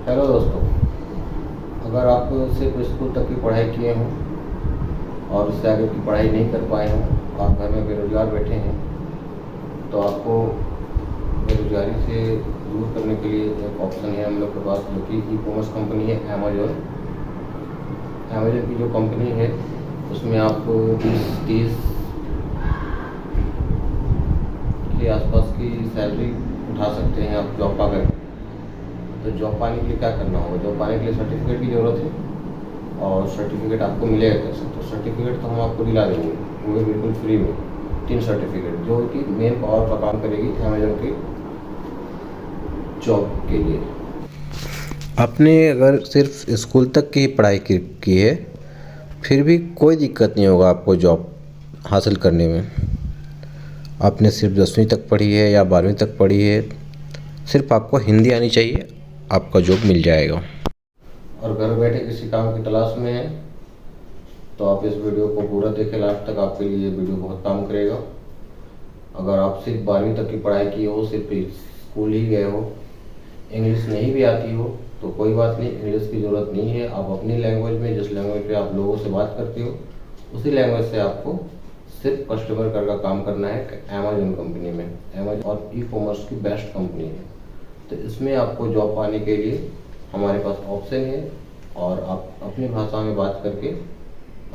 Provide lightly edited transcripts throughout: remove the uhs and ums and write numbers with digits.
Hello दोस्तों, अगर आप सिर्फ स्कूल तक की पढ़ाई किए हों और उससे आगे की पढ़ाई नहीं कर पाए हों, आप घर में बेरोज़गार बैठे हैं, तो आपको बेरोज़गारी से दूर करने के लिए एक ऑप्शन है हम लोग के पास, जो कि ई कॉमर्स कंपनी है अमेज़न। अमेज़न की जो कंपनी है उसमें आप 20-30 के आसपास की सैलरी उठा सकते हैं आप जॉब पा कर। तो जॉब पाने के लिए क्या करना होगा? जॉब पाने के लिए सर्टिफिकेट की ज़रूरत है, और सर्टिफिकेट आपको मिलेगा कैसे? तो सर्टिफिकेट तो हम आपको दिला देंगे, वो भी बिल्कुल फ्री में। 3 सर्टिफिकेट जो कि मेन पावर का काम करेगी अमेज़न की जॉब के लिए। आपने अगर सिर्फ स्कूल तक की पढ़ाई की है, फिर भी कोई दिक्कत नहीं होगा आपको जॉब हासिल करने में। आपने सिर्फ 10वीं तक पढ़ी है या 12वीं तक पढ़ी है, सिर्फ आपको हिंदी आनी चाहिए, आपका जॉब मिल जाएगा। और घर बैठे किसी काम की तलाश में है तो आप इस वीडियो को पूरा देखें लास्ट तक, आपके लिए ये वीडियो बहुत काम करेगा। अगर आप सिर्फ 12वीं तक की पढ़ाई की हो, सिर्फ स्कूल ही गए हो, इंग्लिश नहीं भी आती हो, तो कोई बात नहीं, इंग्लिश की ज़रूरत नहीं है। आप अपनी लैंग्वेज में, जिस लैंग्वेज पे आप लोगों से बात करते हो, उसी लैंग्वेज से आपको सिर्फ कस्टमर केयर का काम करना है अमेज़न कंपनी में। अमेज़न और ई कॉमर्स की बेस्ट कंपनी है। तो इसमें आपको जॉब पाने के लिए हमारे पास ऑप्शन है, और आप अपनी भाषा में बात करके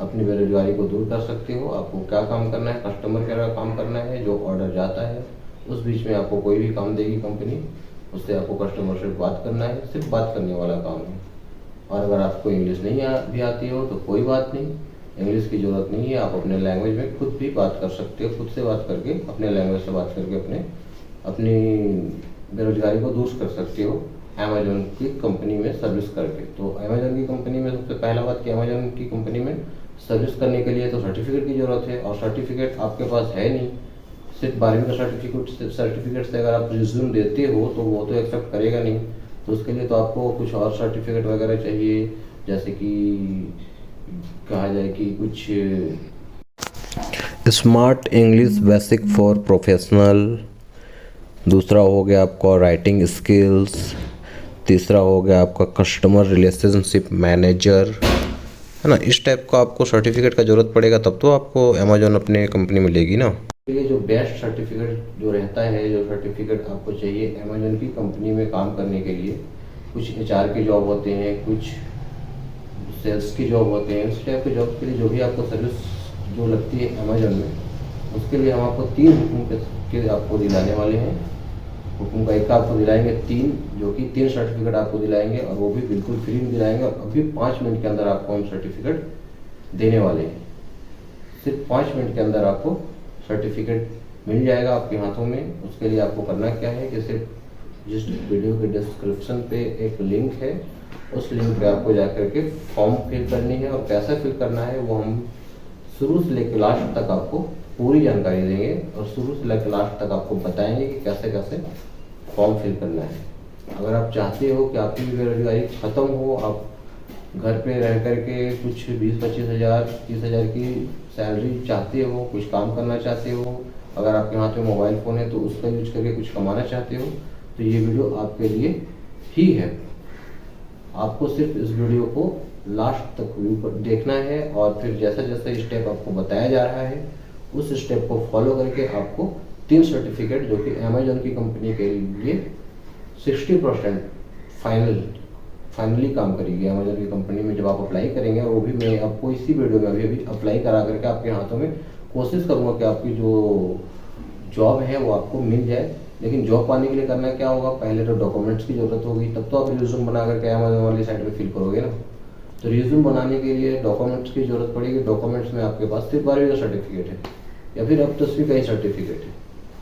अपनी बेरोजगारी को दूर कर सकते हो। आपको क्या काम करना है? कस्टमर केयर का काम करना है। जो ऑर्डर जाता है उस बीच में आपको कोई भी काम देगी कंपनी, उससे आपको कस्टमर से बात करना है, सिर्फ बात करने वाला काम है। और अगर आपको इंग्लिश नहीं भी आती हो तो कोई बात नहीं, इंग्लिश की ज़रूरत नहीं है। आप अपने लैंग्वेज में खुद भी बात कर सकते हो, खुद से बात करके, अपने लैंग्वेज से बात करके अपनी बेरोजगारी को दूर कर सकते हो अमेज़न की कंपनी में सर्विस करके। तो अमेज़न की कंपनी में सबसे पहला बात कि अमेज़न की कंपनी में सर्विस करने के लिए तो सर्टिफिकेट की ज़रूरत है, और सर्टिफिकेट आपके पास है नहीं। सिर्फ 12वीं का सर्टिफिकेट से अगर आप रिज्यूम देते हो तो वो तो एक्सेप्ट करेगा नहीं। तो उसके लिए तो आपको कुछ और सर्टिफिकेट वगैरह चाहिए, जैसे कि कहा जाए कि कुछ smart English basic for professional, दूसरा हो गया आपका राइटिंग स्किल्स, तीसरा हो गया आपका कस्टमर रिलेशनशिप मैनेजर, है ना। इस टाइप का आपको सर्टिफिकेट का ज़रूरत पड़ेगा, तब तो आपको अमेज़न अपने कंपनी में लेगी ना। ये जो बेस्ट सर्टिफिकेट जो रहता है, जो सर्टिफिकेट आपको चाहिए अमेज़न की कंपनी में काम करने के लिए, कुछ एचआर के जॉब होते हैं, कुछ सेल्स की जॉब होते हैं। इस टाइप के जॉब के लिए जो भी आपको सर्विस जो लगती है अमेज़न में, उसके लिए हम आपको 3 हुक्म के आपको दिलाने वाले हैं। हुक्म का एक आपको दिलाएंगे 3, जो कि 3 सर्टिफिकेट आपको दिलाएंगे, और वो भी बिल्कुल फ्री में दिलाएंगे। और अभी 5 मिनट के अंदर आपको हम सर्टिफिकेट देने वाले हैं। सिर्फ 5 मिनट के अंदर आपको सर्टिफिकेट मिल जाएगा आपके हाथों में। उसके लिए आपको करना क्या है कि सिर्फ जिस वीडियो के डिस्क्रिप्शन पे एक लिंक है, उस लिंक पे आपको जाकर के फॉर्म फिल करनी है, और कैसे फिल करना है वो हम शुरू से लेकर लास्ट तक आपको पूरी जानकारी देंगे, और शुरू से लेकर लास्ट तक आपको बताएंगे कि कैसे कैसे फॉर्म फिल करना है। अगर आप चाहते हो कि आपकी बेरोजगारी ख़त्म हो, आप घर पे रह करके कुछ 20-25 हज़ार 30 हज़ार की सैलरी चाहते हो, कुछ काम करना चाहते हो, अगर आपके हाथ में मोबाइल फ़ोन है तो उसका यूज करके कुछ कमाना चाहते हो, तो ये वीडियो आपके लिए ही है। आपको सिर्फ इस वीडियो को लास्ट तक व्यू पर देखना है, और फिर जैसा जैसा स्टेप आपको बताया जा रहा है, उस स्टेप को फॉलो करके आपको 3 सर्टिफिकेट, जो कि अमेज़न की कंपनी के लिए 60% फाइनली काम करेगी अमेज़न की कंपनी में जब आप अप्लाई करेंगे। और वो भी मैं आपको इसी वीडियो में अभी अप्लाई करा करके आपके हाथों में कोशिश करूँगा कि आपकी जो जॉब है वो आपको मिल जाए। लेकिन जॉब पाने के लिए करना क्या होगा? पहले तो डॉक्यूमेंट्स की ज़रूरत होगी, तब तो आप रिज्यूम बना करके अमेज़न वाली साइट पे फिल करोगे ना। तो रिज्यूम बनाने के लिए डॉक्यूमेंट्स की ज़रूरत पड़ेगी। डॉक्यूमेंट्स में आपके पास सिर्फ 12वीं का सर्टिफिकेट है, या फिर अब 10वीं का ही सर्टिफिकेट है,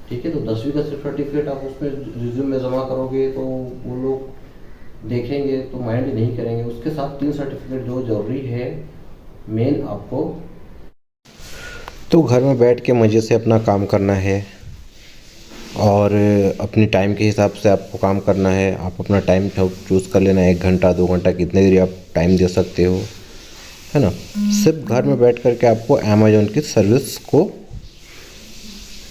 ठीक है। तो 10वीं का सिर्फ सर्टिफिकेट आप उसमें रिज्यूम में जमा करोगे तो वो लोग देखेंगे तो माइंड नहीं करेंगे। उसके साथ 3 सर्टिफिकेट जो ज़रूरी है मेन आपको। तो घर में बैठ के मज़े से अपना काम करना है, और अपनी टाइम के हिसाब से आपको काम करना है। आप अपना टाइम चूज़ कर लेना, 1 घंटा 2 घंटा कितने देर आप टाइम दे सकते हो, है ना। सिर्फ घर में बैठ कर के आपको अमेज़न की सर्विस को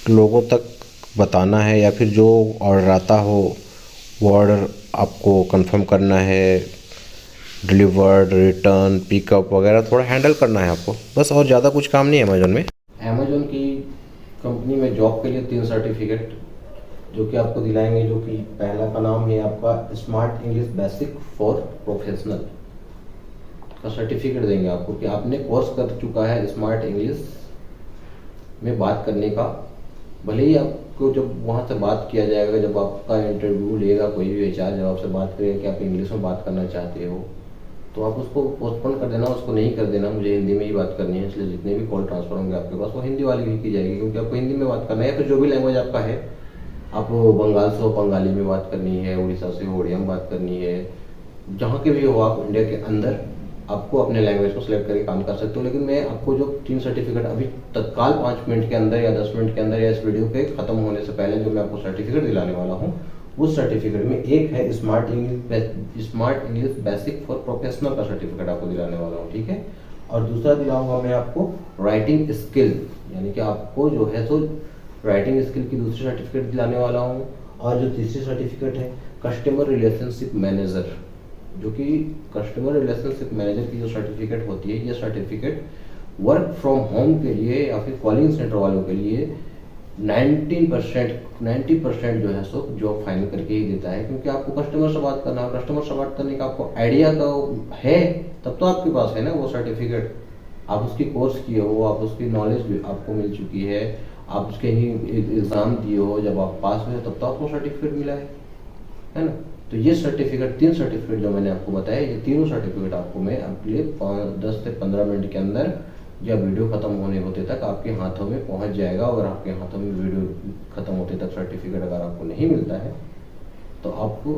लोगों तक बताना है, या फिर जो ऑर्डर आता हो वो ऑर्डर आपको कंफर्म करना है, डिलीवर्ड, रिटर्न, पिकअप वगैरह थोड़ा हैंडल करना है आपको, बस। और ज़्यादा कुछ काम नहीं है अमेज़न में। अमेज़न की कंपनी में जॉब के लिए 3 सर्टिफिकेट जो कि आपको दिलाएंगे, जो कि पहला का नाम है आपका smart English basic for professional का सर्टिफिकेट देंगे आपको कि आपने कोर्स कर चुका है स्मार्ट इंग्लिश में बात करने का। भले ही आपको जब वहाँ से बात किया जाएगा, जब आपका इंटरव्यू लेगा कोई भी एचआर, जब आपसे बात करेगा कि आप इंग्लिश में बात करना चाहते हो, तो आप उसको पोस्टपोन कर देना, उसको नहीं कर देना, मुझे हिंदी में ही बात करनी है, इसलिए जितने भी कॉल ट्रांसफर होंगे आपके पास वो हिंदी वाली ही की जाएगी, क्योंकि आपको हिंदी में बात करना है। या फिर जो भी लैंग्वेज आपका है, आप बंगाल से हो बंगाली में बात करनी है, उड़ीसा से हो उड़िया में बात करनी है, जहाँ के भी हो आप इंडिया के अंदर, आपको अपने लैंग्वेज को सिलेक्ट करके काम कर सकते हो। लेकिन मैं आपको जो 3 सर्टिफिकेट अभी तत्काल 5 मिनट के अंदर या 10 मिनट के अंदर या इस वीडियो के खत्म होने से पहले जो मैं आपको सर्टिफिकेट दिलाने वाला हूँ, उस सर्टिफिकेट में एक है smart English basic for professional का सर्टिफिकेट आपको दिलाने वाला हूँ, ठीक है। और दूसरा दिलाऊंगा मैं आपको राइटिंग स्किल, यानी कि आपको जो है सो राइटिंग स्किल की दूसरी सर्टिफिकेट दिलाने वाला हूँ। और जो तीसरी सर्टिफिकेट है कस्टमर रिलेशनशिप मैनेजर, जो कि कस्टमर रिलेशनशिप मैनेजर की जो सर्टिफिकेट होती है, ये सर्टिफिकेट वर्क फ्रॉम होम के लिए या फिर कॉलिंग सेंटर वालों के लिए 90% जो है सो जॉब फाइनल करके ही देता है, क्योंकि आपको कस्टमर से बात करना है। कस्टमर से बात करने का आपको आइडिया तो है, तब तो आपके पास है ना वो सर्टिफिकेट, आप उसकी कोर्स किए हो, आप उसकी नॉलेज भी आपको मिल चुकी है, आप उसके ही एग्ज़ाम दिए हो, जब आप पास हुए तब तो आपको सर्टिफिकेट मिला है ना। तो ये सर्टिफिकेट 3 सर्टिफिकेट जो मैंने आपको बताया, ये तीनों सर्टिफिकेट आपको मैं आपके लिए 10 से 15 मिनट के अंदर या वीडियो खत्म होने होते तक आपके हाथों में पहुंच जाएगा। और आपके हाथों में वीडियो खत्म होते तक सर्टिफिकेट अगर आपको नहीं मिलता है तो आपको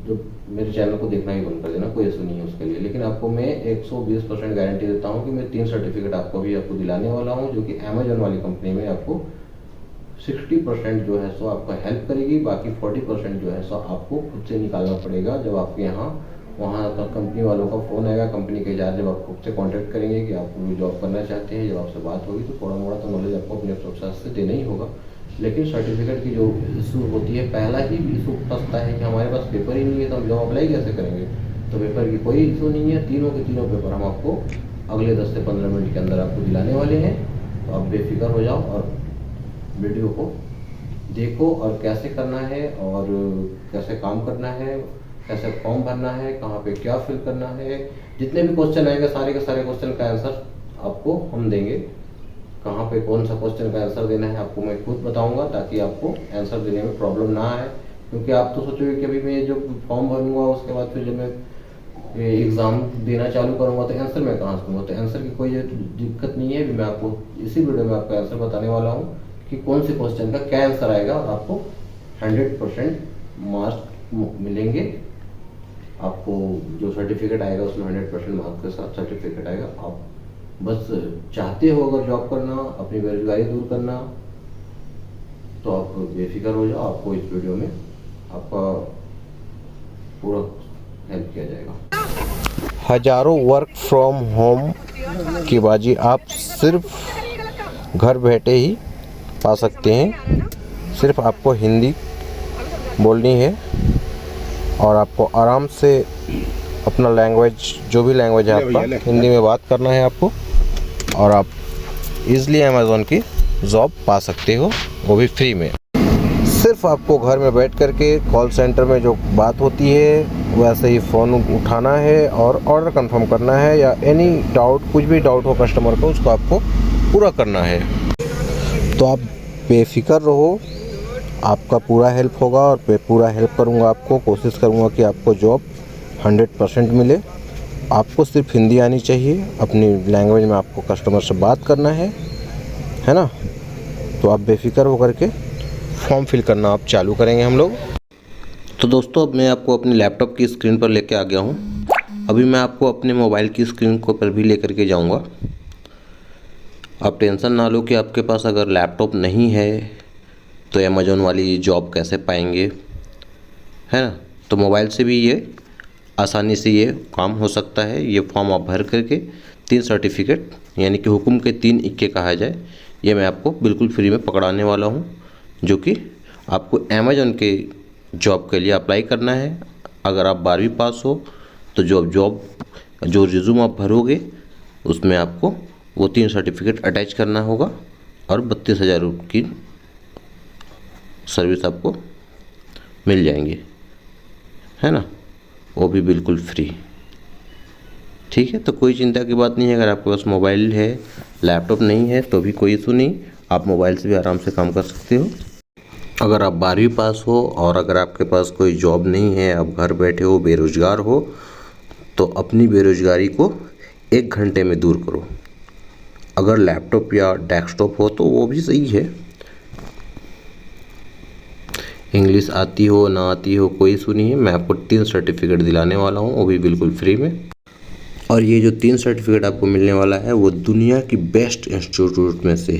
जो मेरे चैनल को देखना ही बंद कर देना, कोई इशू नहीं है उसके लिए। लेकिन आपको मैं 120% गारंटी देता हूँ कि मैं 3 सर्टिफिकेट आपको दिलाने वाला हूँ, जो कि अमेजन वाली कंपनी में आपको 60% जो है सो आपका हेल्प करेगी, बाकी 40% जो है सो आपको खुद से निकालना पड़ेगा। जब आपके यहाँ वहाँ का कंपनी वालों का फ़ोन आएगा, कंपनी के एचआर जब आपको खुद से कांटेक्ट करेंगे कि आप जॉब करना चाहते हैं, जब आपसे बात होगी तो थोड़ा मोड़ा तो नॉलेज आपको अपने प्रोसेस से देना ही होगा। लेकिन सर्टिफिकेट की जो इशू होती है, पहला ही इशू फंसता है कि हमारे पास पेपर ही नहीं है तो हम जॉब अप्लाई कैसे करेंगे। तो पेपर की कोई इशू नहीं है, तीनों के तीनों पेपर हम आपको अगले 10 से 15 मिनट के अंदर आपको दिलाने वाले हैं। तो आप बेफिक्र हो जाओ और वीडियो को देखो और कैसे करना है और कैसे काम करना है, कैसे फॉर्म भरना है, कहाँ पे क्या फिल करना है। जितने भी क्वेश्चन आएंगे सारे के सारे क्वेश्चन का आंसर आपको हम देंगे। कहाँ पे कौन सा क्वेश्चन का आंसर देना है आपको मैं खुद बताऊंगा, ताकि आपको आंसर देने में प्रॉब्लम ना आए। क्योंकि आप तो सोचोगे कि अभी मैं जो फॉर्म भरूंगा उसके बाद फिर जब मैं एग्ज़ाम देना चालू करूंगा तो आंसर मैं कहाँ से दूंगा। तो आंसर की कोई दिक्कत नहीं है, अभी मैं आपको इसी वीडियो में आपका आंसर बताने वाला हूँ कि कौन से क्वेश्चन का क्या आंसर आएगा और आपको 100% मार्क्स मिलेंगे। आपको जो सर्टिफिकेट आएगा उसमें 100% मार्क्स के साथ सर्टिफिकेट आएगा। आप बस चाहते हो अगर जॉब करना, अपनी बेरोजगारी दूर करना, तो आप बेफिक्र हो जाओ, आपको इस वीडियो में आपका पूरा हेल्प किया जाएगा। हजारों वर्क फ्रॉम होम की बाजी आप सिर्फ घर बैठे ही पा सकते हैं। सिर्फ आपको हिंदी बोलनी है और आपको आराम से अपना लैंग्वेज, जो भी लैंग्वेज है आपका, हिंदी में बात करना है आपको, और आप इजीली अमेज़न की जॉब पा सकते हो, वो भी फ्री में। सिर्फ आपको घर में बैठ कर के कॉल सेंटर में जो बात होती है वैसे ही फ़ोन उठाना है और ऑर्डर कंफर्म करना है, या एनी डाउट, कुछ भी डाउट हो कस्टमर को, उसको आपको पूरा करना है। तो आप बेफिक्र रहो, आपका पूरा हेल्प होगा और मैं पूरा हेल्प करूंगा आपको। कोशिश करूंगा कि आपको जॉब 100% मिले। आपको सिर्फ हिंदी आनी चाहिए, अपनी लैंग्वेज में आपको कस्टमर से बात करना है ना। तो आप बेफिक्र होकर के फॉर्म फिल करना आप चालू करेंगे हम लोग। तो दोस्तों, अब मैं आपको अपनी लैपटॉप की स्क्रीन पर लेके आ गया हूँ। अभी मैं आपको अपने मोबाइल की स्क्रीन को पर भी लेकर के जाऊँगा। आप टेंशन ना लो कि आपके पास अगर लैपटॉप नहीं है तो अमेज़न वाली जॉब कैसे पाएंगे, है ना। तो मोबाइल से भी ये आसानी से ये काम हो सकता है। ये फॉर्म आप भर करके 3 सर्टिफिकेट, यानी कि हुक्म के 3 इक्के कहा जाए, ये मैं आपको बिल्कुल फ्री में पकड़ाने वाला हूँ, जो कि आपको अमेज़न के जॉब के लिए अप्लाई करना है। अगर आप 12वीं पास हो तो जॉब जो रिज्यूम आप भरोगे उसमें आपको वो 3 सर्टिफिकेट अटैच करना होगा और 32,000 की सर्विस आपको मिल जाएंगे, है ना, वो भी बिल्कुल फ्री। ठीक है, तो कोई चिंता की बात नहीं है। अगर आपके पास मोबाइल है, लैपटॉप नहीं है तो भी कोई इशू नहीं, आप मोबाइल से भी आराम से काम कर सकते हो। अगर आप 12वीं पास हो और अगर आपके पास कोई जॉब नहीं है, आप घर बैठे हो, बेरोज़गार हो, तो अपनी बेरोज़गारी को 1 घंटे में दूर करो। अगर लैपटॉप या डेस्कटॉप हो तो वो भी सही है। इंग्लिश आती हो ना आती हो कोई इशू नहीं है। मैं आपको 3 सर्टिफिकेट दिलाने वाला हूँ, वो भी बिल्कुल फ्री में। और ये जो 3 सर्टिफिकेट आपको मिलने वाला है वो दुनिया की बेस्ट इंस्टीट्यूट में से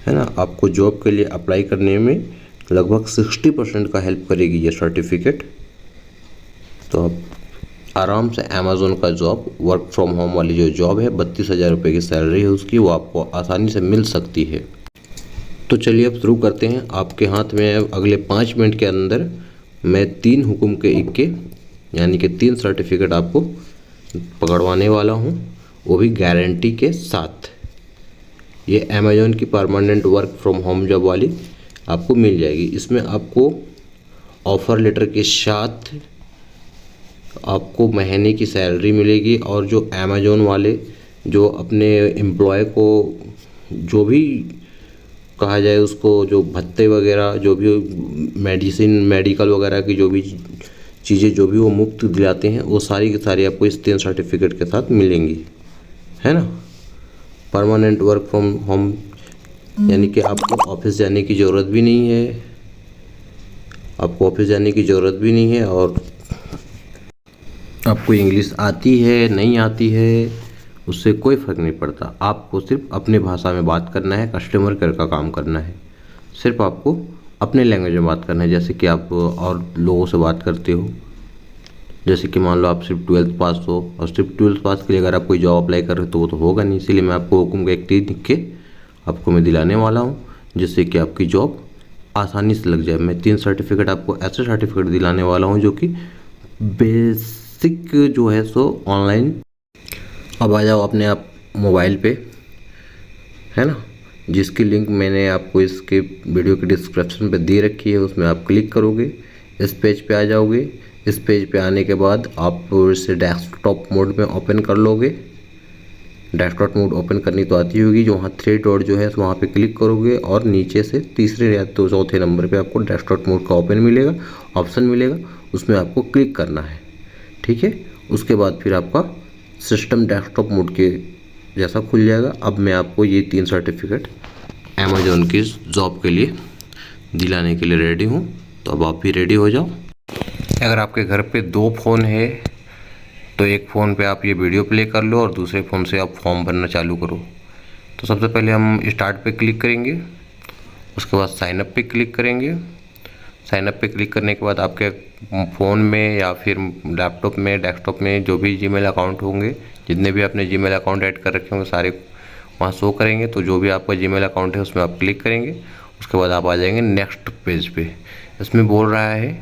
है ना। आपको जॉब के लिए अप्लाई करने में लगभग 60% का हेल्प करेगी ये सर्टिफिकेट। तो आप आराम से अमेज़ॉन का जॉब, वर्क फ्रॉम होम वाली जो जॉब है, 32,000 रुपये की सैलरी है उसकी, वो आपको आसानी से मिल सकती है। तो चलिए अब शुरू करते हैं। आपके हाथ में अगले 5 मिनट के अंदर मैं 3 हुक्म के इक्के यानी कि 3 सर्टिफिकेट आपको पकड़वाने वाला हूँ, वो भी गारंटी के साथ। ये अमेज़ॉन की permanent work from home job वाली आपको मिल जाएगी। इसमें आपको ऑफ़र लेटर के साथ आपको महीने की सैलरी मिलेगी और जो अमेज़ॉन वाले जो अपने एम्प्लॉय को जो भी कहा जाए उसको, जो भत्ते वगैरह, जो भी मेडिसिन, मेडिकल वगैरह की जो भी चीज़ें जो भी वो मुफ्त दिलाते हैं, वो सारी की सारी आपको इस 3 सर्टिफिकेट के साथ मिलेंगी, है ना। परमानेंट वर्क फ्रॉम होम यानी कि आपको ऑफिस जाने की ज़रूरत भी नहीं है, और आपको इंग्लिश आती है नहीं आती है उससे कोई फ़र्क नहीं पड़ता। आपको सिर्फ अपने भाषा में बात करना है, कस्टमर केयर का काम करना है। सिर्फ आपको अपने लैंग्वेज में बात करना है, जैसे कि आप और लोगों से बात करते हो। जैसे कि मान लो आप सिर्फ 12th पास हो, और सिर्फ 12th पास के लिए अगर आप कोई जॉब अप्लाई कर रहे हो तो वो तो होगा नहीं। इसीलिए मैं आपको हुक्म का एक तीर लिख के आपको मैं दिलाने वाला हूँ, जिससे कि आपकी जॉब आसानी से लग जाए। मैं 3 सर्टिफिकेट आपको ऐसे सर्टिफिकेट दिलाने वाला हूँ जो कि बेसिक जो है सो ऑनलाइन। अब आ जाओ अपने आप मोबाइल पे, है ना, जिसकी लिंक मैंने आपको इसके वीडियो के डिस्क्रिप्शन पे दे रखी है, उसमें आप क्लिक करोगे, इस पेज पे आ जाओगे। इस पेज पे आने के बाद आप इसे डेस्कटॉप मोड में ओपन कर लोगे। डेस्कटॉप मोड ओपन करनी तो आती होगी, जो वहाँ 3 डॉट जो है वहाँ पे क्लिक करोगे और नीचे से तीसरे या तो चौथे नंबर पे आपको डेस्कटॉप मोड का ऑप्शन मिलेगा, उसमें आपको क्लिक करना है। ठीक है, उसके बाद फिर आपका सिस्टम डेस्कटॉप मोड के जैसा खुल जाएगा। अब मैं आपको ये 3 सर्टिफिकेट अमेज़ॉन की जॉब के लिए दिलाने के लिए रेडी हूँ, तो अब आप भी रेडी हो जाओ। अगर आपके घर पे 2 फ़ोन है तो एक फ़ोन पे आप ये वीडियो प्ले कर लो और दूसरे फ़ोन से आप फॉर्म भरना चालू करो। तो सबसे पहले हम स्टार्ट पे क्लिक करेंगे, उसके बाद साइन अप पे क्लिक करेंगे। साइन अप पे क्लिक करने के बाद आपके फ़ोन में या फिर लैपटॉप में, डेस्कटॉप में जो भी जीमेल अकाउंट होंगे, जितने भी आपने जीमेल अकाउंट ऐड कर रखे होंगे सारे वहाँ शो करेंगे। तो जो भी आपका जीमेल अकाउंट है उसमें आप क्लिक करेंगे। उसके बाद आप आ जाएंगे नेक्स्ट पेज पे। इसमें बोल रहा है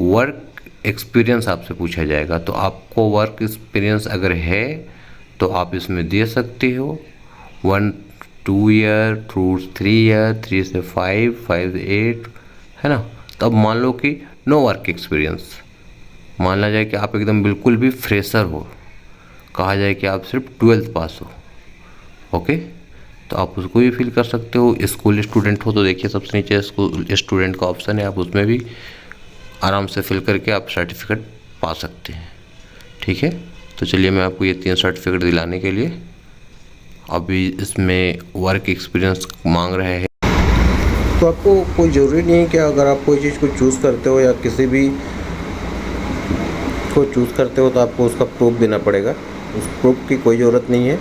वर्क एक्सपीरियंस आपसे पूछा जाएगा। तो आपको वर्क एक्सपीरियंस अगर है तो आप इसमें दे सकते हो 1 2 ईयर, 2 3 ईयर, 3 से 5, 5 से 8, है ना। तो अब मान लो कि नो वर्क एक्सपीरियंस, माना जाए कि आप एकदम बिल्कुल भी फ्रेशर हो, कहा जाए कि आप सिर्फ 12th पास हो, ओके, तो आप उसको भी फिल कर सकते हो। स्कूल स्टूडेंट हो तो देखिए सबसे नीचे स्कूल स्टूडेंट का ऑप्शन है, आप उसमें भी आराम से फिल करके आप सर्टिफिकेट पा सकते हैं। ठीक है, तो चलिए मैं आपको ये 3 सर्टिफिकेट दिलाने के लिए, अभी इसमें वर्क एक्सपीरियंस मांग रहे हैं। तो आपको कोई ज़रूरी नहीं है कि अगर आप कोई चीज़ को चूज़ करते हो या किसी भी को चूज़ करते हो तो आपको उसका प्रूफ देना पड़ेगा। उस प्रूफ की कोई ज़रूरत नहीं है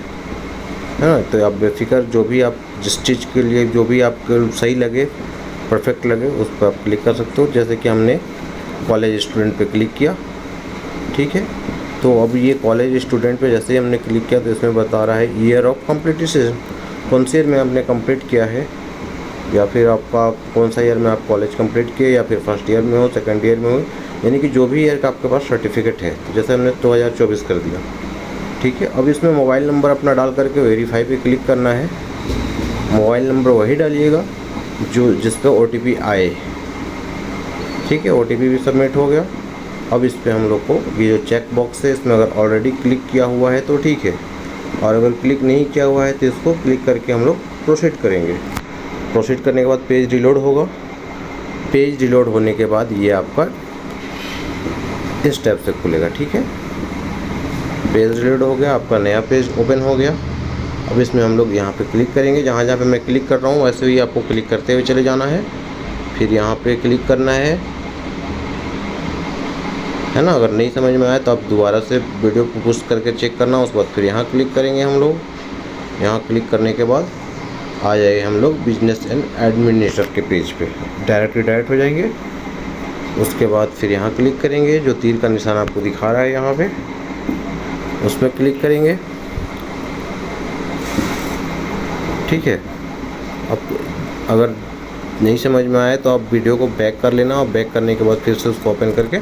ना। तो आप बेफिक्र जो भी आप जिस चीज़ के लिए जो भी आपको सही लगे, परफेक्ट लगे, उस पर आप क्लिक कर सकते हो। जैसे कि हमने कॉलेज स्टूडेंट पे क्लिक किया, ठीक है। तो अब ये कॉलेज स्टूडेंट पे जैसे ही हमने क्लिक किया तो इसमें बता रहा है ईयर ऑफ कंप्लीटेशन, कौन से ईयर में आपने कंप्लीट किया है, या फिर आपका कौन सा ईयर में आप कॉलेज कंप्लीट किए, या फिर फर्स्ट ईयर में हो, सेकंड ईयर में हो, यानी कि जो भी ईयर का आपके पास सर्टिफिकेट है। तो जैसे हमने 2024 कर दिया, ठीक है। अब इसमें मोबाइल नंबर अपना डाल करके वेरीफाई पे क्लिक करना है। मोबाइल नंबर वही डालिएगा जो जिस पे OTP आए, ठीक है। OTP भी सबमिट हो गया। अब इस पर हम लोग को ये जो चेक बॉक्स है, इसमें अगर ऑलरेडी क्लिक किया हुआ है तो ठीक है, और अगर क्लिक नहीं किया हुआ है तो इसको क्लिक करके हम लोग प्रोसीड करेंगे। प्रोसीड करने के बाद पेज रिलोड होगा। पेज रिलोड होने के बाद ये आपका इस टाइप से खुलेगा, ठीक है। पेज रिलोड हो गया, आपका नया पेज ओपन हो गया। अब इसमें हम लोग यहाँ पे क्लिक करेंगे, जहाँ जहाँ पे मैं क्लिक कर रहा हूँ वैसे ही आपको क्लिक करते हुए चले जाना है। फिर यहाँ पे क्लिक करना है ना। अगर नहीं समझ में आया तो आप दोबारा से वीडियो को पुश करके चेक करना। उसके बाद फिर यहाँ क्लिक करेंगे हम लोग। यहाँ क्लिक करने के बाद आ जाएंगे हम लोग बिजनेस एंड एडमिनिस्ट्रेटर के पेज पे, डायरेक्ट हो जाएंगे। उसके बाद फिर यहाँ क्लिक करेंगे, जो तीर का निशान आपको दिखा रहा है यहाँ पे, उसमें क्लिक करेंगे, ठीक है। अब अगर नहीं समझ में आए तो आप वीडियो को बैक कर लेना, और बैक करने के बाद फिर से उसको ओपन करके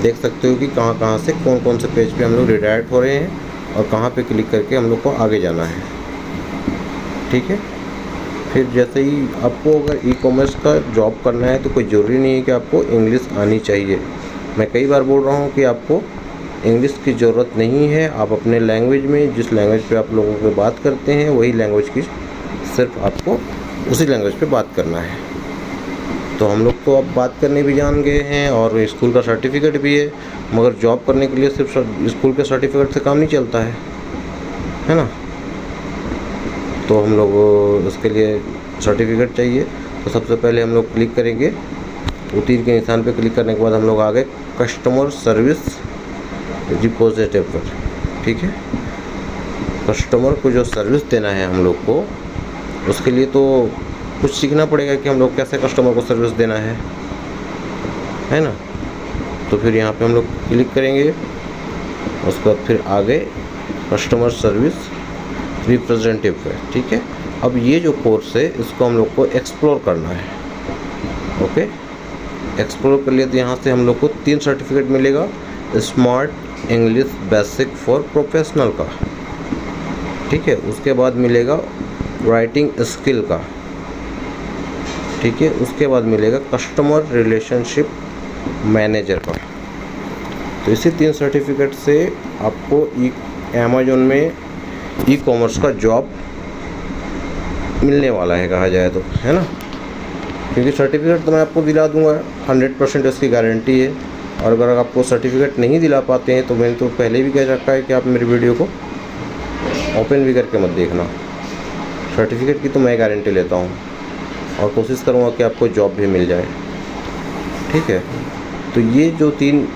देख सकते हो कि कहाँ से कौन से पेज पे हम लोग रिडायरेक्ट हो रहे हैं और कहाँ पे क्लिक करके हम लोग को आगे जाना है, ठीक है। फिर जैसे ही आपको अगर ई-कॉमर्स का जॉब करना है तो कोई ज़रूरी नहीं है कि आपको इंग्लिश आनी चाहिए। मैं कई बार बोल रहा हूँ कि आपको इंग्लिश की ज़रूरत नहीं है। आप अपने लैंग्वेज में, जिस लैंग्वेज पे आप लोगों से बात करते हैं, वही लैंग्वेज की सिर्फ आपको उसी लैंग्वेज पे बात करना है। तो हम लोग तो अब बात करने भी जान गए हैं और स्कूल का सर्टिफिकेट भी है, मगर जॉब करने के लिए सिर्फ स्कूल के सर्टिफिकेट से काम नहीं चलता है ना। तो हम लोग उसके लिए सर्टिफिकेट चाहिए। तो सबसे पहले हम लोग क्लिक करेंगे, तीर के निशान पे क्लिक करने के बाद हम लोग आ गए कस्टमर सर्विस रिप्रेजेंटेटिव पर, ठीक है। कस्टमर को जो सर्विस देना है हम लोग को, उसके लिए तो कुछ सीखना पड़ेगा कि हम लोग कैसे कस्टमर को सर्विस देना है ना। तो फिर यहाँ पे हम लोग क्लिक करेंगे। उसके बाद फिर आगे कस्टमर सर्विस रिप्रेजेंटेटिव पे, ठीक है। अब ये जो कोर्स है इसको हम लोग को एक्सप्लोर करना है, ओके। एक्सप्लोर कर लिए तो यहाँ से हम लोग को 3 सर्टिफिकेट मिलेगा। Smart English basic for professional का, ठीक है। उसके बाद मिलेगा राइटिंग स्किल का, ठीक है। उसके बाद मिलेगा कस्टमर रिलेशनशिप मैनेजर का। तो इसी 3 सर्टिफिकेट से आपको अमेज़न में ई-कॉमर्स का जॉब मिलने वाला है, कहा जाए तो, है ना। क्योंकि सर्टिफिकेट तो मैं आपको दिला दूंगा, 100% इसकी गारंटी है। और अगर आपको सर्टिफिकेट नहीं दिला पाते हैं तो मैंने तो पहले भी कह रखा है कि आप मेरी वीडियो को ओपन भी करके मत देखना। सर्टिफिकेट की तो मैं गारंटी लेता हूँ और कोशिश करूँगा कि आपको जॉब भी मिल जाए, ठीक है। तो ये जो 3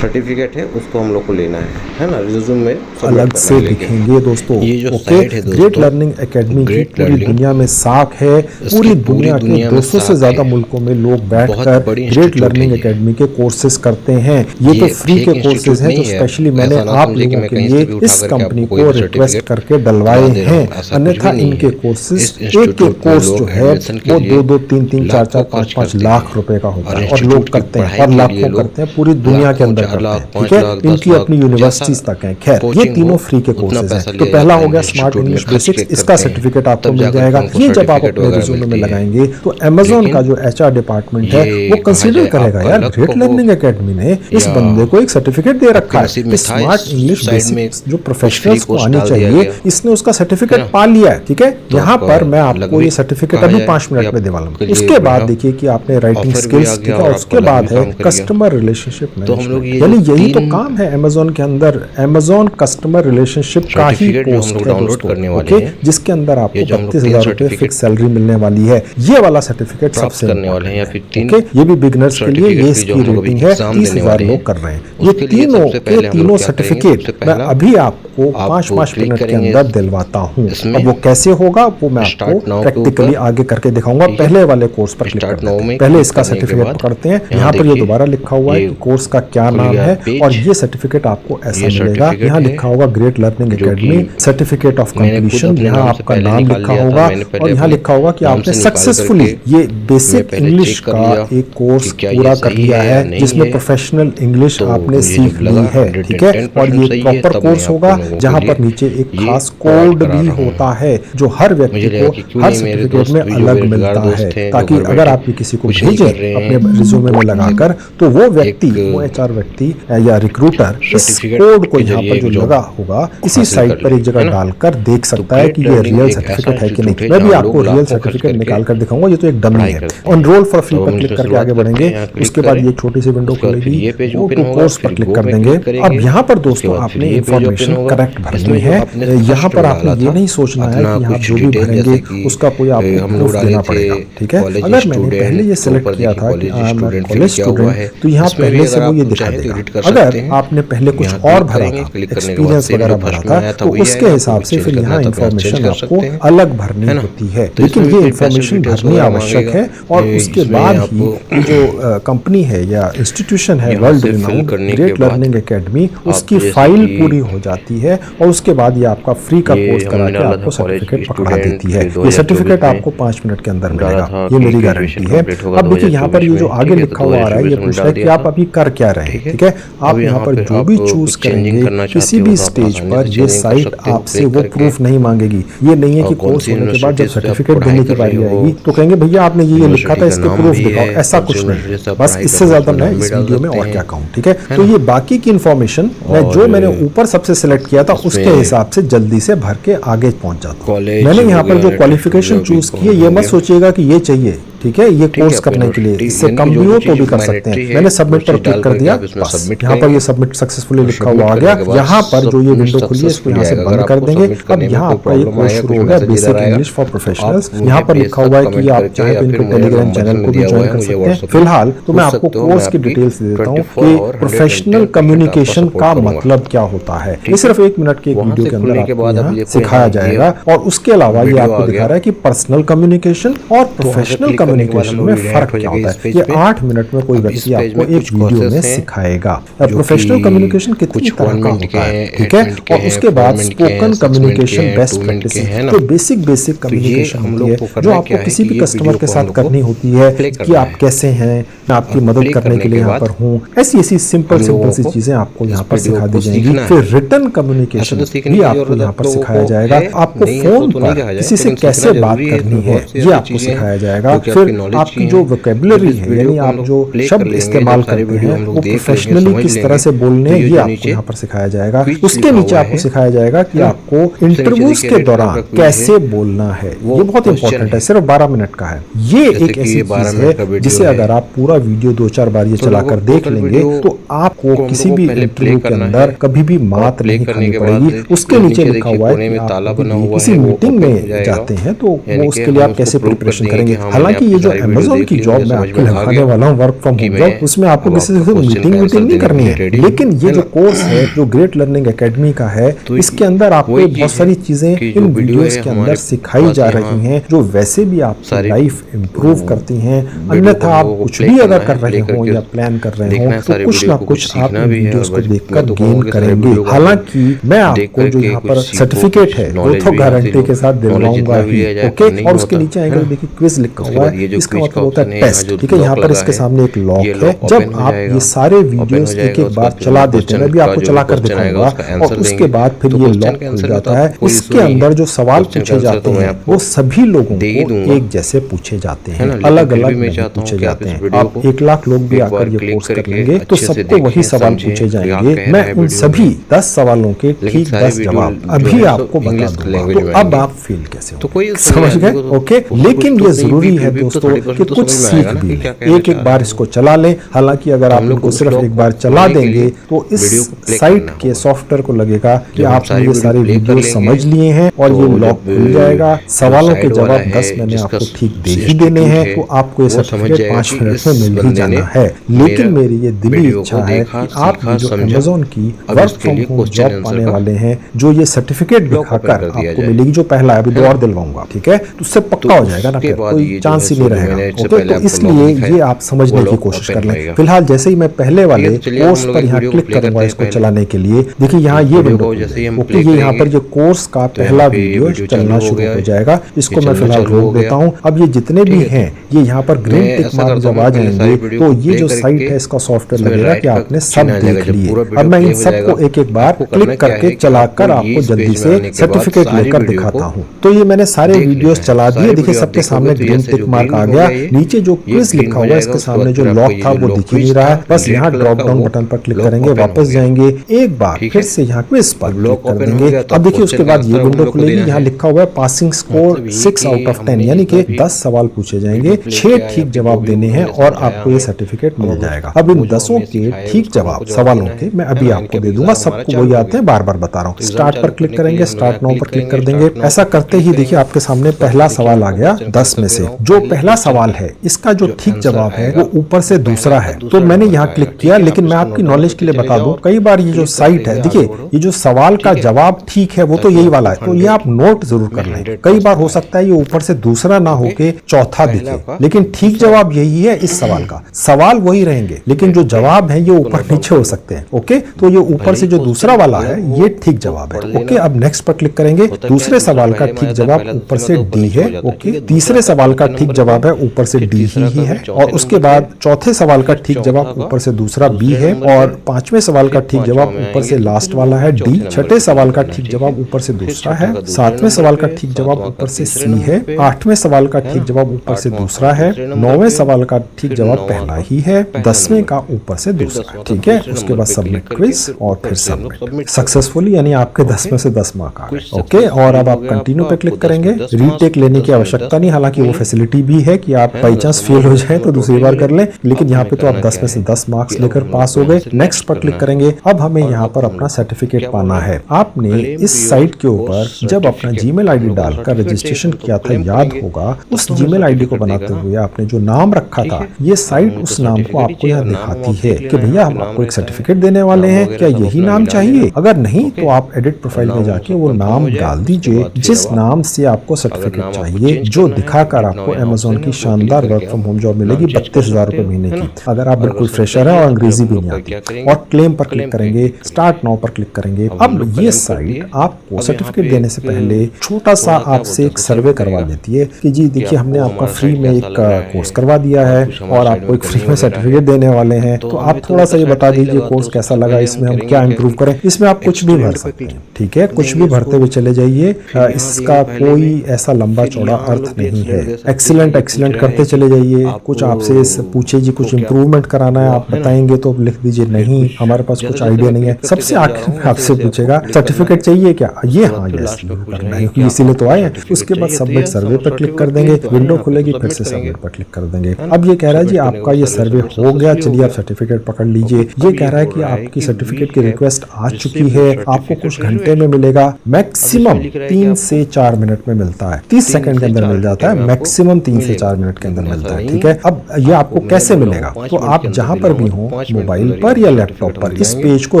सर्टिफिकेट है उसको हम लोग को लेना है ना। रिज्यूम में अलग से दिखेंगे दोस्तों। ये जो साइट है दोस्तों, ग्रेट लर्निंग एकेडमी की पूरी दुनिया में साख है। पूरी दुनिया के 200 से ज्यादा मुल्कों में लोग बैठकर ग्रेट लर्निंग एकेडमी के कोर्सेज करते हैं। ये तो फ्री के कोर्सेज हैं जो स्पेशली मैंने आप लोगों के लिए इस कंपनी को रिक्वेस्ट करके डलवाए हैं। अन्यथा इनके कोर्सेज, एक कोर्स जो है वो 2-2, 3-3, 4-4, 5-5 लाख रुपए का होता है और लोग करते हैं और लाखों करते हैं पूरी दुनिया के अंदर, ठीक है। इनकी अपनी यूनिवर्सिटीज तक हैं। खैर, ये तीनों फ्री के कोर्सेज हैं। तो पहला हो गया स्मार्ट इंग्लिश बेसिक्स, इसका सर्टिफिकेट आपको मिल जाएगा। ये जब आप अपने रिज्यूमे में लगाएंगे तो अमेज़न का जो HR डिपार्टमेंट है वो कंसीडर करेगा, यार ग्रेट लर्निंग एकेडमी ने इस बंदे को एक सर्टिफिकेट दे रखा है, स्मार्ट इंग्लिश बेसिक्स जो प्रोफेशनल्स को आनी चाहिए, इसने उसका सर्टिफिकेट पा लिया है, ठीक है। यहाँ पर मैं आपको ये सर्टिफिकेट अभी 5 मिनट में देने वाला हूँ। उसके बाद देखिए कि आपने राइटिंग स्किल्स, ठीक है। और उसके बाद है कस्टमर रिलेशनशिप मैनेजमेंट, यानी यही तो काम है अमेज़न के अंदर। अमेज़न कस्टमर रिलेशनशिप का ही पोस्ट है दोस्तों, ओके, जिसके अंदर आपको 32,000 रुपए फिक्स सैलरी मिलने वाली है। ये वाला सर्टिफिकेट सबसे करने वाले हैं, या फिर 3 ये भी बिगनर्स के लिए ये इसकी रेटिंग है, 30,000 लोग कर रहे हैं। ये तीनों सर्टिफिकेट मैं अभी आपको 5-5 मिनट के अंदर दिलवाता हूँ। अब वो कैसे होगा वो मैं आपको प्रैक्टिकली आगे करके दिखाऊंगा। पहले वाले कोर्स पर क्लिक करते हैं, पहले इसका सर्टिफिकेट पकड़ते हैं। यहाँ पर ये दोबारा लिखा हुआ है कोर्स का क्या नाम है और ये सर्टिफिकेट आपको जैसा मिलेगा। यहाँ लिखा होगा great learning academy certificate of completion, यहाँ आपका नाम लिखा होगा और यहाँ लिखा होगा कि आपने सक्सेसफुली ये बेसिक इंग्लिश का एक कोर्स पूरा कर लिया है जिसमें प्रोफेशनल इंग्लिश आपने सीख ली है, ठीक है। और ये प्रॉपर कोर्स होगा जहाँ पर नीचे एक खास कोड भी होता है जो हर व्यक्ति को हर सर्टिफिकेट में अलग मिलता है, ताकि अगर आप किसी को भेजें अपने रिज्यूमे में लगाकर तो वो व्यक्ति, वो एचआर व्यक्ति या रिक्रूटर इस कोड को यहाँ पर जो लगा होगा इसी साइट पर एक जगह डालकर देख सकता है कि ये रियल सर्टिफिकेट है कि नहीं। मैं भी आपको रियल सर्टिफिकेट निकाल कर दिखाऊंगा, ये तो एक डमी है। एनरोल फॉर फ्री पर क्लिक करके आगे बढ़ेंगे, उसके बाद ये छोटी सी विंडो खुलेगी, वो टू कोर्स पर क्लिक कर देंगे। अब यहाँ पर दोस्तों आपने इंफॉर्मेशन करेक्ट भरनी है। यहाँ पर आपने ये नहीं सोचना है कि यहाँ जो भी भरेंगे उसका कोई आपको प्रूफ देना पड़ेगा, ठीक है। अगर मैंने पहले ये सिलेक्ट किया था कि I am a college student तो यहाँ पहले से वो ये दिखा देगा। अगर आपने पहले कुछ और भरा था, एक्सपीरियंस वगैरह भरा था, तो उसके हिसाब से फिर यहाँ इंफॉर्मेशन आपको अलग भरनी होती है। लेकिन ये इंफॉर्मेशन भरनी आवश्यक है और उसके बाद ही जो कंपनी है या इंस्टीट्यूशन है world renowned great learning academy, उसकी फाइल पूरी हो जाती है और उसके बाद ये आपका फ्री का कोर्स करा के आपको सर्टिफिकेट पकड़ा देती है। ये सर्टिफिकेट आपको 5 मिनट के अंदर मिलेगा, ये मेरी गारंटी है। अब देखिए यहाँ पर ये जो आगे लिखा हुआ आ रहा है, ये पूछ रहा है कि आप अभी कर क्या रहे हैं, ठीक है। आप यहाँ पर जो भी चूज करेंगे किसी भी स्टेज पर ये साइट आपसे वो प्रूफ नहीं मांगेगी। ये नहीं है कि कोर्स होने के बाद जब सर्टिफिकेट देने की बारी आएगी तो कहेंगे भैया आपने ये लिखा था इसके प्रूफ दिखाओ, ऐसा कुछ नहीं। बस इससे ज्यादा मैं इस वीडियो में और क्या कहूँ, ठीक है। तो ये बाकी की इन्फॉर्मेशन मैं जो मैंने ऊपर सबसे सिलेक्ट किया था उसके हिसाब से जल्दी से भर के आगे पहुंच जाता हूँ। मैंने यहाँ पर जो क्वालिफिकेशन चूज की है ये मत सोचिएगा कि ये चाहिए, ठीक है। ये कोर्स करने के लिए इससे कम भी हो तो भी कर सकते हैं। मैंने सबमिट पर क्लिक कर दिया, बस यहाँ पर ये सबमिट सक्सेसफुली लिखा हुआ आ गया। यहाँ पर जो ये विंडो खुली है इसको यहाँ से बंद कर देंगे। अब यहाँ आपका एक कोर्स शुरू हो गया, बेसिक इंग्लिश फॉर प्रोफेशनल्स। यहाँ पर लिखा हुआ है कि आप चाहे तो इनके टेलीग्राम चैनल को भी ज्वाइन कर सकते हैं। फिलहाल तो मैं आपको कोर्स की डिटेल्स दे देता हूँ कि प्रोफेशनल कम्युनिकेशन का मतलब क्या होता है। ये सिर्फ 1 मिनट के वीडियो के अंदर आपको यहाँ सिखाया जाएगा और उसके अलावा ये आपको दिखा रहा है कि पर्सनल कम्युनिकेशन और प्रोफेशनल कम्युनिकेशन में फर्क क्या होता है। ये 8 मिनट में कोई व्यक्ति आपको एक वीडियो में सिखाएगा। प्रोफेशनल कम्युनिकेशन कितनी तरह का होता है, ठीक है। और उसके बाद स्पोकन कम्युनिकेशन बेस्ट प्रैक्टिस, जो बेसिक कम्युनिकेशन होती है जो आपको किसी भी कस्टमर के साथ करनी होती है कि आप कैसे हैं, मैं आपकी मदद करने के लिए यहाँ पर हूँ। ऐसी सिंपल सी चीजें आपको यहाँ पर सिखा दी जाएंगी। फिर रिटन कम्युनिकेशन भी आपको यहाँ पर सिखाया जाएगा। आपको फोन पर किसी से कैसे बात करनी है ये आपको सिखाया जाएगा। फिर आपकी जो वोकैबुलरी है यानी आप जो शब्द इस्तेमाल करते हैं वो प्रोफेशनली किस तरह से बोलने हैं ये आपको यहाँ पर सिखाया जाएगा। उसके नीचे आपको सिखाया जाएगा कि आपको इंटरव्यूज के दौरान कैसे बोलना है। ये बहुत इंपॉर्टेंट है, सिर्फ 12 मिनट का है। ये एक ऐसी चीज है जिसे अगर आप पूरा वीडियो 2-4 बार ये चलाकर देख लेंगे तो आपको किसी भी इंटरव्यू के अंदर कभी भी मात नहीं खानी पड़ेगी। उसके नीचे लिखा हुआ है कि आप किसी मीटिंग में जाते हैं तो वो उसके लिए आप कैसे प्रिपरेशन करेंगे। हालांकि ये जो अमेज़न की जॉब मैं आपको लगाने वाला हूँ वर्क फ्रॉम होम जॉब, उसमें आपको किसी से मीटिंग नहीं करनी है। लेकिन ये जो कोर्स है जो ग्रेट लर्निंग एकेडमी का है इसके अंदर आपको बहुत सारी चीजें इन वीडियोस के अंदर सिखाई जा रही हैं जो वैसे भी आपकी लाइफ इंप्रूव करती हैं। अन्यथा आप कुछ भी अगर कर रहे हो या प्लान कर रहे हो तो कुछ ना कुछ आप इन वीडियोस को देखकर गेन करेंगे। हालांकि मैं आपको जो यहाँ पर सर्टिफिकेट है वो तो गारंटी के साथ दिलवाऊंगा ही, ओके। और उसके नीचे आएगा देखिए क्विज लिखा हुआ है, इसका मतलब होता है टेस्ट, ठीक है। यहाँ पर इसके सामने एक लॉक है। जब आप ये सारे वीडियोस एक बार चला देते हैं, मैं भी आपको चला कर दिखाऊंगा और उसके बाद फिर ये लॉक खुल जाता है। इसके अंदर जो सवाल पूछे जाते हैं वो सभी लोगों को एक जैसे पूछे जाते हैं, अलग अलग पूछे जाते हैं। आप 1 लाख लोग भी आकर ये कोर्स कर लेंगे तो सबको वही सवाल पूछे जाएंगे। मैं उन सभी 10 सवालों के ठीक 10 जवाब अभी आपको बता दूंगा। तो अब आप फील कैसे हो, समझ गए, ओके। लेकिन ये जरूरी है दोस्तों कि कुछ सीख भी एक बार इसको चला लें। हालांकि अगर आप इनको सिर्फ एक बार चला देंगे तो इस साइट के सॉफ्टवेयर को लगेगा कि आपने ये सारे वीडियो समझ लिए हैं और ये लॉक खुल जाएगा। सवालों के जवाब 10 मैंने आपको ठीक दे ही देने हैं तो आपको ये सर्टिफिकेट 5 मिनट में मिल ही जाना है। लेकिन मेरी ये दिली इच्छा है कि आप जो अमेज़न की वर्क फ्रॉम होम जॉब पाने वाले हैं जो ये सर्टिफिकेट दिखाकर आपको मिलेगी, जो पहला अभी 2 और दिलवाऊंगा, ठीक है। तो उससे पक्का हो जाएगा ना, कोई चांस ही नहीं रहेगा, ओके। तो इसलिए ये आप समझने की कोशिश कर लें। फिलहाल जैसे ही मैं पहले वाले कोर्स पर यहाँ क्लिक करूंगा, इसको सर्टिफिकेट चलाने के लिए देखिए यहाँ ये विंडो ओके, ये यहाँ पर जो कोर्स का पहला वीडियो चलना शुरू हो जाएगा। इसको मैं फिलहाल रोक देता हूँ। अब ये जितने भी हैं ये यहाँ पर ग्रीन टिक मार्क जब आ जाएंगे तो ये जो साइट है इसका सॉफ्टवेयर लगेगा कि आपने सब देख लिए। अब मैं इन सबको एक एक बार क्लिक करके चलाकर आपको जल्दी से सर्टिफिकेट लेकर दिखाता हूँ। तो ये मैंने सारे वीडियोस चला दिए। देखिए सबके सामने ग्रीन टिक मार्क आ गया। नीचे जो क्विज लिखा हुआ है इसके सामने जो लॉक था वो दिख ही नहीं रहा है। बस यहाँ ड्रॉप डाउन बटन पर क्लिक करेंगे, वापस जाएंगे, एक बार फिर से यहाँ क्विज पर क्लिक कर देंगे। अब देखिए उसके बाद ये विंडो खुलेगी। यहाँ लिखा हुआ है पासिंग स्कोर 6 आउट ऑफ 10, यानी कि 10 सवाल पूछे जाएंगे, 6 ठीक जवाब देने हैं और आपको ये सर्टिफिकेट मिल जाएगा। अब इन 10 के ठीक जवाब सवालों के मैं अभी आपको दे दूंगा, सबको वही आते हैं, बार बार बता रहा हूँ। स्टार्ट पर क्लिक करेंगे, स्टार्ट नाउ पर क्लिक कर देंगे। ऐसा करते ही देखिए आपके सामने पहला सवाल आ गया 10 में से। जो पहला सवाल है इसका जो ठीक जवाब है वो ऊपर से दूसरा है। तो मैंने यहाँ क्लिक किया, लेकिन मैं आपकी नॉलेज के लिए बता दूं, कई बार ये जो साइट है देखिए ये जो सवाल का जवाब ठीक है वो तो यही वाला है, तो ये आप नोट जरूर कर लें। कई बार हो सकता है ये ऊपर से दूसरा ना होके चौथा दिखे, लेकिन ठीक जवाब यही है इस सवाल का। सवाल वही रहेंगे लेकिन जो जवाब है ये ऊपर नीचे हो सकते हैं। ओके, तो ये ऊपर से जो दूसरा वाला है ये ठीक जवाब है। ओके, अब नेक्स्ट पर क्लिक करेंगे। दूसरे सवाल का ठीक जवाब ऊपर से डी है। ओके, तीसरे सवाल का ठीक जवाब है ऊपर से डी ही है, और उसके बाद चौथे सवाल का ठीक जवाब ऊपर से दूसरा बी है, और पांचवें सवाल का ठीक जवाब ऊपर से लास्ट वाला है डी। छठे सवाल का ठीक जवाब ऊपर से दूसरा है। सातवें सवाल का ठीक जवाब ऊपर से सी है। आठवें सवाल का ठीक जवाब ऊपर से दूसरा है। नौवें सवाल का ठीक जवाब पहला ही है। 10वें का ऊपर से दूसरा है। ठीक है, उसके बाद सबमिट क्विज और फिर सबमिट सक्सेसफुली, यानी आपके 10 में से 10 मार्क आ गए। ओके, और अब आप कंटिन्यू पे क्लिक करेंगे। रीटेक लेने की आवश्यकता नहीं, हालांकि वो फैसिलिटी भी है कि आप बाई चांस फेल हो जाए तो दूसरी बार कर लें, लेकिन यहाँ पे तो आप 10 में से 10 मार्क्स लेकर पास हो गए। नेक्स्ट पर क्लिक करेंगे। अब हमें यहाँ पर अपना सर्टिफिकेट पाना है। आपने इस साइट के ऊपर जब अपना जीमेल आईडी डालकर रजिस्ट्रेशन किया था, याद होगा, उस जीमेल आईडी को बनाते हुए आपने जो नाम रखा था, ये साइट उस नाम को आपको यहाँ दिखाती है कि भैया हम आपको एक सर्टिफिकेट देने वाले हैं, क्या यही नाम चाहिए? अगर नहीं तो आप एडिट प्रोफाइल में जाके वो नाम डाल दीजिए जिस नाम से आपको सर्टिफिकेट चाहिए, जो दिखाकर आपको अमेज़न की शानदार वर्क फ्रॉम होम जॉब मिलेगी 32,000 रुपए महीने की, अगर आप बिल्कुल फ्रेशर है और अंग्रेजी भी नहीं आती। और क्लेम पर क्लिक करेंगे, स्टार्ट नाउ पर क्लिक करेंगे। अब ये साइट आपको सर्टिफिकेट देने से पहले छोटा सा आपसे एक सर्वे करवा देती है कि जी देखिए हमने आपका फ्री में एक कोर्स करवा दिया है और आपको एक फ्री में सर्टिफिकेट देने वाले हैं, तो आप थोड़ा सा ये बता दीजिए कोर्स कैसा लगा, इसमें हम क्या इम्प्रूव करें। इसमें आप कुछ भी भर सकते हैं, ठीक है, कुछ भी भरते हुए चले जाइए। इसका कोई ऐसा लंबा चौड़ा अर्थ नहीं है। एक्सीलेंट एक्सीलेंट करते चले जाइए। कुछ आपसे पूछे जी कुछ इम्प्रूवमेंट कराना है, आप बताएंगे तो लिख दीजिए नहीं हमारे पास कुछ आइडिया नहीं है। सबसे आखिर में आपसे पूछेगा सर्टिफिकेट चाहिए क्या, ये हाँ यस करना है क्योंकि इसीलिए तो आए हैं। उसके बाद सबमिट सर्वे पर क्लिक कर देंगे, विंडो खुलेगी, फिर से सबमिट पर क्लिक कर देंगे। अब ये कह रहा है जी आपका ये सर्वे हो गया, चलिए आप सर्टिफिकेट पकड़ लीजिए। ये कह रहा है कि आपकी सर्टिफिकेट की रिक्वेस्ट आ चुकी है, आपको कुछ घंटे में मिलेगा, मैक्सिमम 3 से 4 मिनट में मिलता है, 30 सेकंड के अंदर मिल जाता है, मैक्सिमम 3 से 4 मिनट के अंदर मिलता है। ठीक है, अब ये आपको कैसे मिलेगा, तो आप जहां पर भी हो, मोबाइल पर या लैपटॉप पर, इस पेज को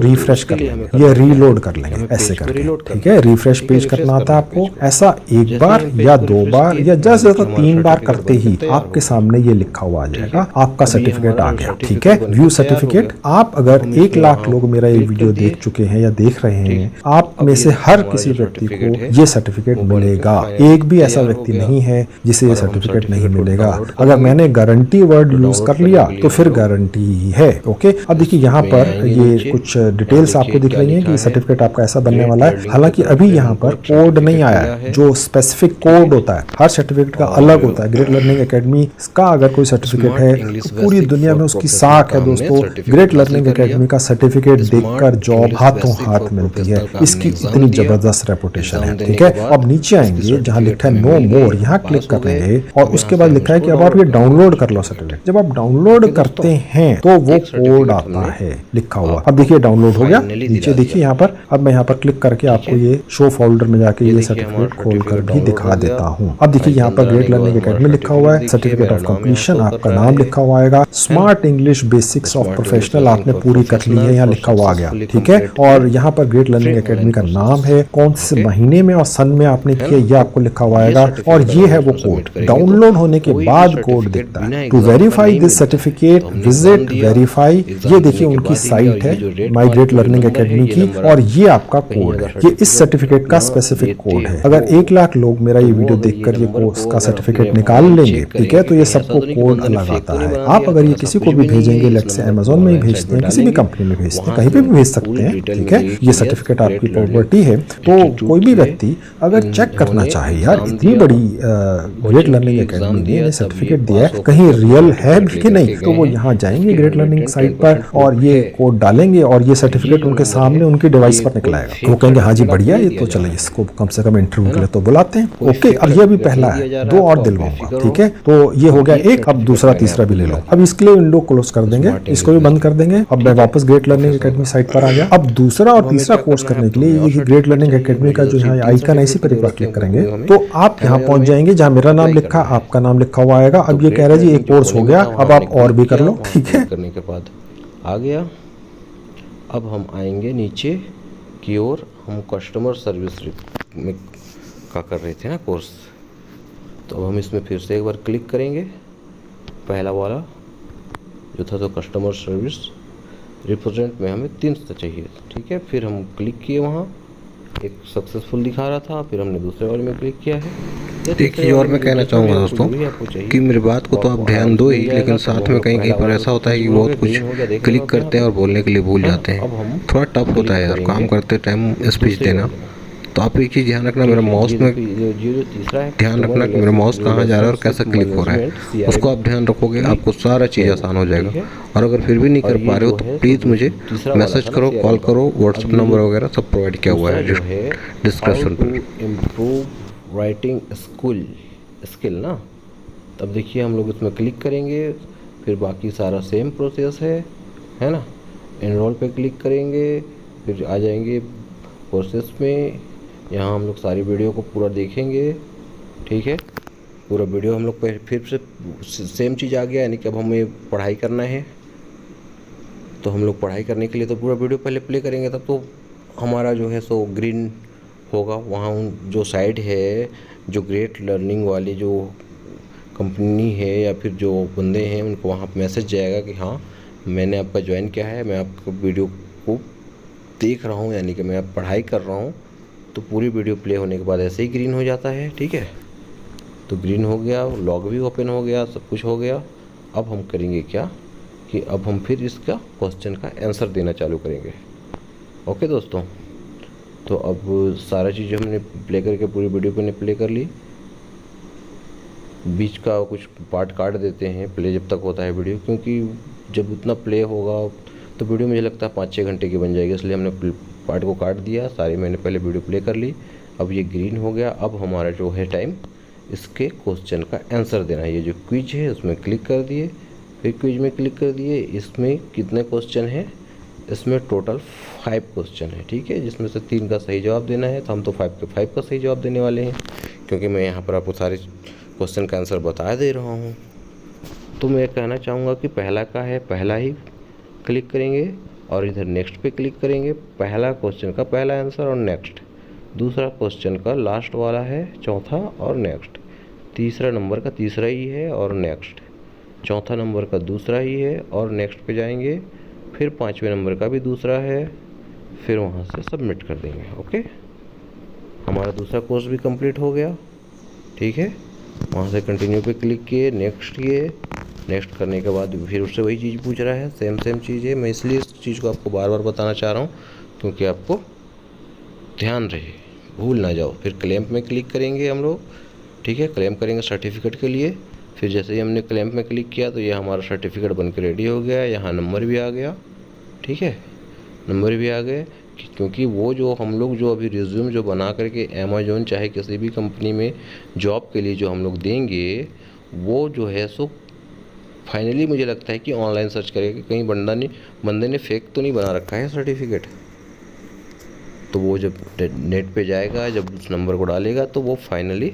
रिफ्रेश कर लेंगे या रीलोड कर लेंगे ऐसे करके। ठीक है, रिफ्रेश पेज करना आता है आपको। ऐसा एक बार या 2 बार या ज्यादा से ज्यादा 3 बार करते ही आपके सामने ये लिखा हुआ आ जाएगा आपका सर्टिफिकेट आ गया। ठीक है, व्यू सर्टिफिकेट। आप अगर 1 लाख लोग मेरा ये वीडियो देख चुके हैं या देख रहे हैं, आप में से हर किसी व्यक्ति को ये सर्टिफिकेट मिलेगा। एक भी ऐसा व्यक्ति नहीं है जिसे ये सर्टिफिकेट नहीं मिलेगा। अगर मैंने गारंटी वर्ड यूज कर लिया तो फिर गारंटी ही है। ओके, अब देखिए यहाँ पर ये कुछ डिटेल्स आपको दिख रही है कि सर्टिफिकेट आपका ऐसा बनने वाला है। हालांकि अभी यहाँ पर कोड नहीं आया है, जो स्पेसिफिक कोड होता है हर सर्टिफिकेट का अलग होता है। ग्रेट लर्निंग एकेडमी का अगर कोई सर्टिफिकेट है तो पूरी दुनिया में उसकी साख है दोस्तों। ग्रेट लर्निंग एकेडमी का सर्टिफिकेट देखकर जॉब हाथों हाथ मिलती है, इसकी इतनी जबरदस्त रेपुटेशन है। ठीक है, अब नीचे आएंगे जहाँ लिखा है नो मोर, यहाँ क्लिक कर लेंगे और उसके बाद लिखा है कि अब आप ये डाउनलोड कर लो सर्टिफिकेट। जब आप डाउनलोड करते हैं तो वो कोड आता है लिखा हुआ। अब देखिए डाउनलोड हो गया, नीचे देखिए यहाँ पर। अब मैं यहाँ पर क्लिक करके आपको ये शो फोल्डर में जाके ये सर्टिफिकेट खोल कर भी दिखा देता हूँ। अब देखिए यहाँ पर ग्रेट लर्निंग एकेडमी लिखा हुआ है, सर्टिफिकेट ऑफ कंप्लीशन आपका नाम लिखा हुआ आएगा, smart English basics of professional आपने पूरी कर ली है, यहाँ लिखा हुआ आ गया। ठीक है, और यहाँ पर ग्रेट लर्निंग एकेडमी का नाम है, कौन से महीने में और सन में आपने किया ये आपको लिखा हुआ आएगा, और ये है वो कोड। डाउनलोड होने के बाद कोड दिखता है। To verify this certificate visit verify, ये देखिए उनकी साइट है माई ग्रेट लर्निंग एकेडमी की, और ये आपका कोड है, ये इस सर्टिफिकेट का स्पेसिफिक कोड है। अगर 1 लाख लोग मेरा ये वीडियो देखकर ये कोर्स का सर्टिफिकेट निकाल लेंगे, ठीक है, तो ये सबको कोड अलग आता है। आप अगर ये किसी को भी भेजेंगे, लेट्स से अमेज़न में ही भेजते हैं, किसी भी कंपनी में भेजते हैं, कहीं पे भी भेज सकते हैं, ठीक है, ये सर्टिफिकेट आपकी प्रॉपर्टी है। तो कोई भी व्यक्ति अगर चेक करना चाहे, यार इतनी बड़ी ग्रेट लर्निंग एकेडमी ने इन्हें सर्टिफिकेट दिया है, कहीं रियल है भी कि नहीं, तो वो यहाँ जाएंगे ग्रेट लर्निंग साइट पर और ये कोड डालेंगे और ये सर्टिफिकेट उनके सामने उनकी डिवाइस पर निकलाएगा। वो कहेंगे हाँ जी बढ़िया, ये तो चलिए इसको कम से कम इंटरव्यू के लिए तो बुलाते हैं। ओके, अब ये भी पहला है, 2 और दिलवाऊंगा, ठीक है, तो ये हो गया एक, अब दूसरा तीसरा भी ले लो। अब इसके लिए विंडो क्लोज कर देंगे, इसको भी बंद कर देंगे। अब मैं वापस ग्रेट लर्निंग एकेडमी साइट पर आ गया। अब दूसरा और तीसरा कोर्स करने के लिए ये ग्रेट लर्निंग एकेडमी का जो यहाँ आइकन है, इसी पर एक बार क्लिक करेंगे तो आप यहाँ पहुंच जाएंगे जहाँ मेरा नाम लिखा, आपका नाम लिखा हुआ आएगा। अब ये कह रहा है जी एक कोर्स हो गया, अब आप और भी कर लो, ठीक है। करने के बाद आ गया। अब हम आएंगे नीचे की ओर, हम कस्टमर सर्विस में का कर रहे थे ना कोर्स, तो अब हम इसमें फिर से एक बार क्लिक करेंगे। पहला वाला जो था तो कस्टमर सर्विस रिप्रेजेंट में हमें 300 चाहिए, ठीक है। फिर हम क्लिक किए, वहाँ एक सक्सेसफुल दिखा रहा था, फिर हमने दूसरे वाले में क्लिक किया है। देखिए, और मैं कहना चाहूँगा दोस्तों कि मेरी बात को तो आप ध्यान दो ही, लेकिन साथ में कहीं कहीं पर ऐसा होता है कि बहुत कुछ क्लिक करते हैं और बोलने के लिए भूल जाते हैं। थोड़ा टफ होता है यार काम करते टाइम स्पीच देना। तो आप एक चीज़ ध्यान रखना, मेरा माउस में ध्यान रखना कि मेरा माउस कहाँ जा रहा है और कैसा क्लिक हो रहा है, उसको आप ध्यान रखोगे, आपको सारा चीज़ आसान हो जाएगा। और अगर फिर भी नहीं कर पा रहे हो तो प्लीज़ मुझे मैसेज करो, कॉल करो, व्हाट्सएप नंबर वगैरह सब प्रोवाइड किया हुआ है डिस्क्रिप्शन पर। इम्प्रूव राइटिंग स्किल ना, तब देखिए हम लोग इसमें क्लिक करेंगे, फिर बाकी सारा सेम प्रोसेस है ना। एनरोल पे क्लिक करेंगे, फिर आ जाएंगे कोर्सेस में। यहाँ हम लोग सारी वीडियो को पूरा देखेंगे, ठीक है। पूरा वीडियो हम लोग फिर से सेम चीज़ आ गया, यानी कि अब हमें पढ़ाई करना है, तो हम लोग पढ़ाई करने के लिए तो पूरा वीडियो पहले प्ले करेंगे, तब तो हमारा जो है सो ग्रीन होगा। वहाँ जो साइट है, जो ग्रेट लर्निंग वाली जो कंपनी है या फिर जो बंदे हैं, उनको वहाँ मैसेज जाएगा कि हाँ मैंने आपका ज्वाइन किया है, मैं आपको वीडियो को देख रहा हूँ, यानी कि मैं अब पढ़ाई कर रहा हूँ। तो पूरी वीडियो प्ले होने के बाद ऐसे ही ग्रीन हो जाता है, ठीक है। तो ग्रीन हो गया, लॉग भी ओपन हो गया, सब कुछ हो गया। अब हम करेंगे क्या कि अब हम फिर इसका क्वेश्चन का आंसर देना चालू करेंगे। ओके दोस्तों, तो अब सारा चीज़ हमने प्ले करके पूरी वीडियो को प्ले कर ली। बीच का कुछ पार्ट काट देते हैं प्ले जब तक होता है वीडियो, क्योंकि जब उतना प्ले होगा तो वीडियो मुझे लगता है 5-6 घंटे की बन जाएगी, इसलिए हमने पार्ट को काट दिया। सारी मैंने पहले वीडियो प्ले कर ली। अब ये ग्रीन हो गया। अब हमारा जो है टाइम इसके क्वेश्चन का आंसर देना है। ये जो क्विज है उसमें क्लिक कर दिए, फिर क्विज में क्लिक कर दिए। इसमें कितने क्वेश्चन हैं? इसमें टोटल 5 क्वेश्चन है, ठीक है, जिसमें से 3 का सही जवाब देना है। तो हम तो 5 के 5 का सही जवाब देने वाले हैं, क्योंकि मैं यहाँ पर आपको सारे क्वेश्चन का आंसर बता दे रहा हूँ। तो मैं कहना चाहूँगा कि पहला का है, पहला ही क्लिक करेंगे और इधर नेक्स्ट पे क्लिक करेंगे। पहला क्वेश्चन का पहला आंसर और नेक्स्ट। दूसरा क्वेश्चन का लास्ट वाला है, चौथा और नेक्स्ट। तीसरा नंबर का तीसरा ही है और नेक्स्ट। चौथा नंबर का दूसरा ही है और नेक्स्ट पे जाएंगे। फिर 5वें नंबर का भी दूसरा है, फिर वहाँ से सबमिट कर देंगे। ओके, हमारा दूसरा कोर्स भी कंप्लीट हो गया, ठीक है। वहाँ से कंटिन्यू पे क्लिक किए, नेक्स्ट किए। नेक्स्ट करने के बाद फिर उससे वही चीज़ पूछ रहा है, सेम चीज़ है। मैं इसलिए इस चीज़ को आपको बार बार बताना चाह रहा हूँ, क्योंकि आपको ध्यान रहे, भूल ना जाओ। फिर क्लेम में क्लिक करेंगे हम लोग, ठीक है। क्लेम करेंगे सर्टिफिकेट के लिए। फिर जैसे ही हमने क्लेम में क्लिक किया तो ये हमारा सर्टिफिकेट बनकर रेडी हो गया। यहाँ नंबर भी आ गया, ठीक है, नंबर भी आ गए। क्योंकि वो जो हम लोग जो अभी रिज्यूम जो बना करके अमेज़न चाहे किसी भी कंपनी में जॉब के लिए जो हम लोग देंगे, वो जो है सो फाइनली मुझे लगता है कि ऑनलाइन सर्च करेगा कि कहीं बंदे ने फेक तो नहीं बना रखा है सर्टिफिकेट। तो वो जब नेट पे जाएगा, जब उस नंबर को डालेगा तो वो फाइनली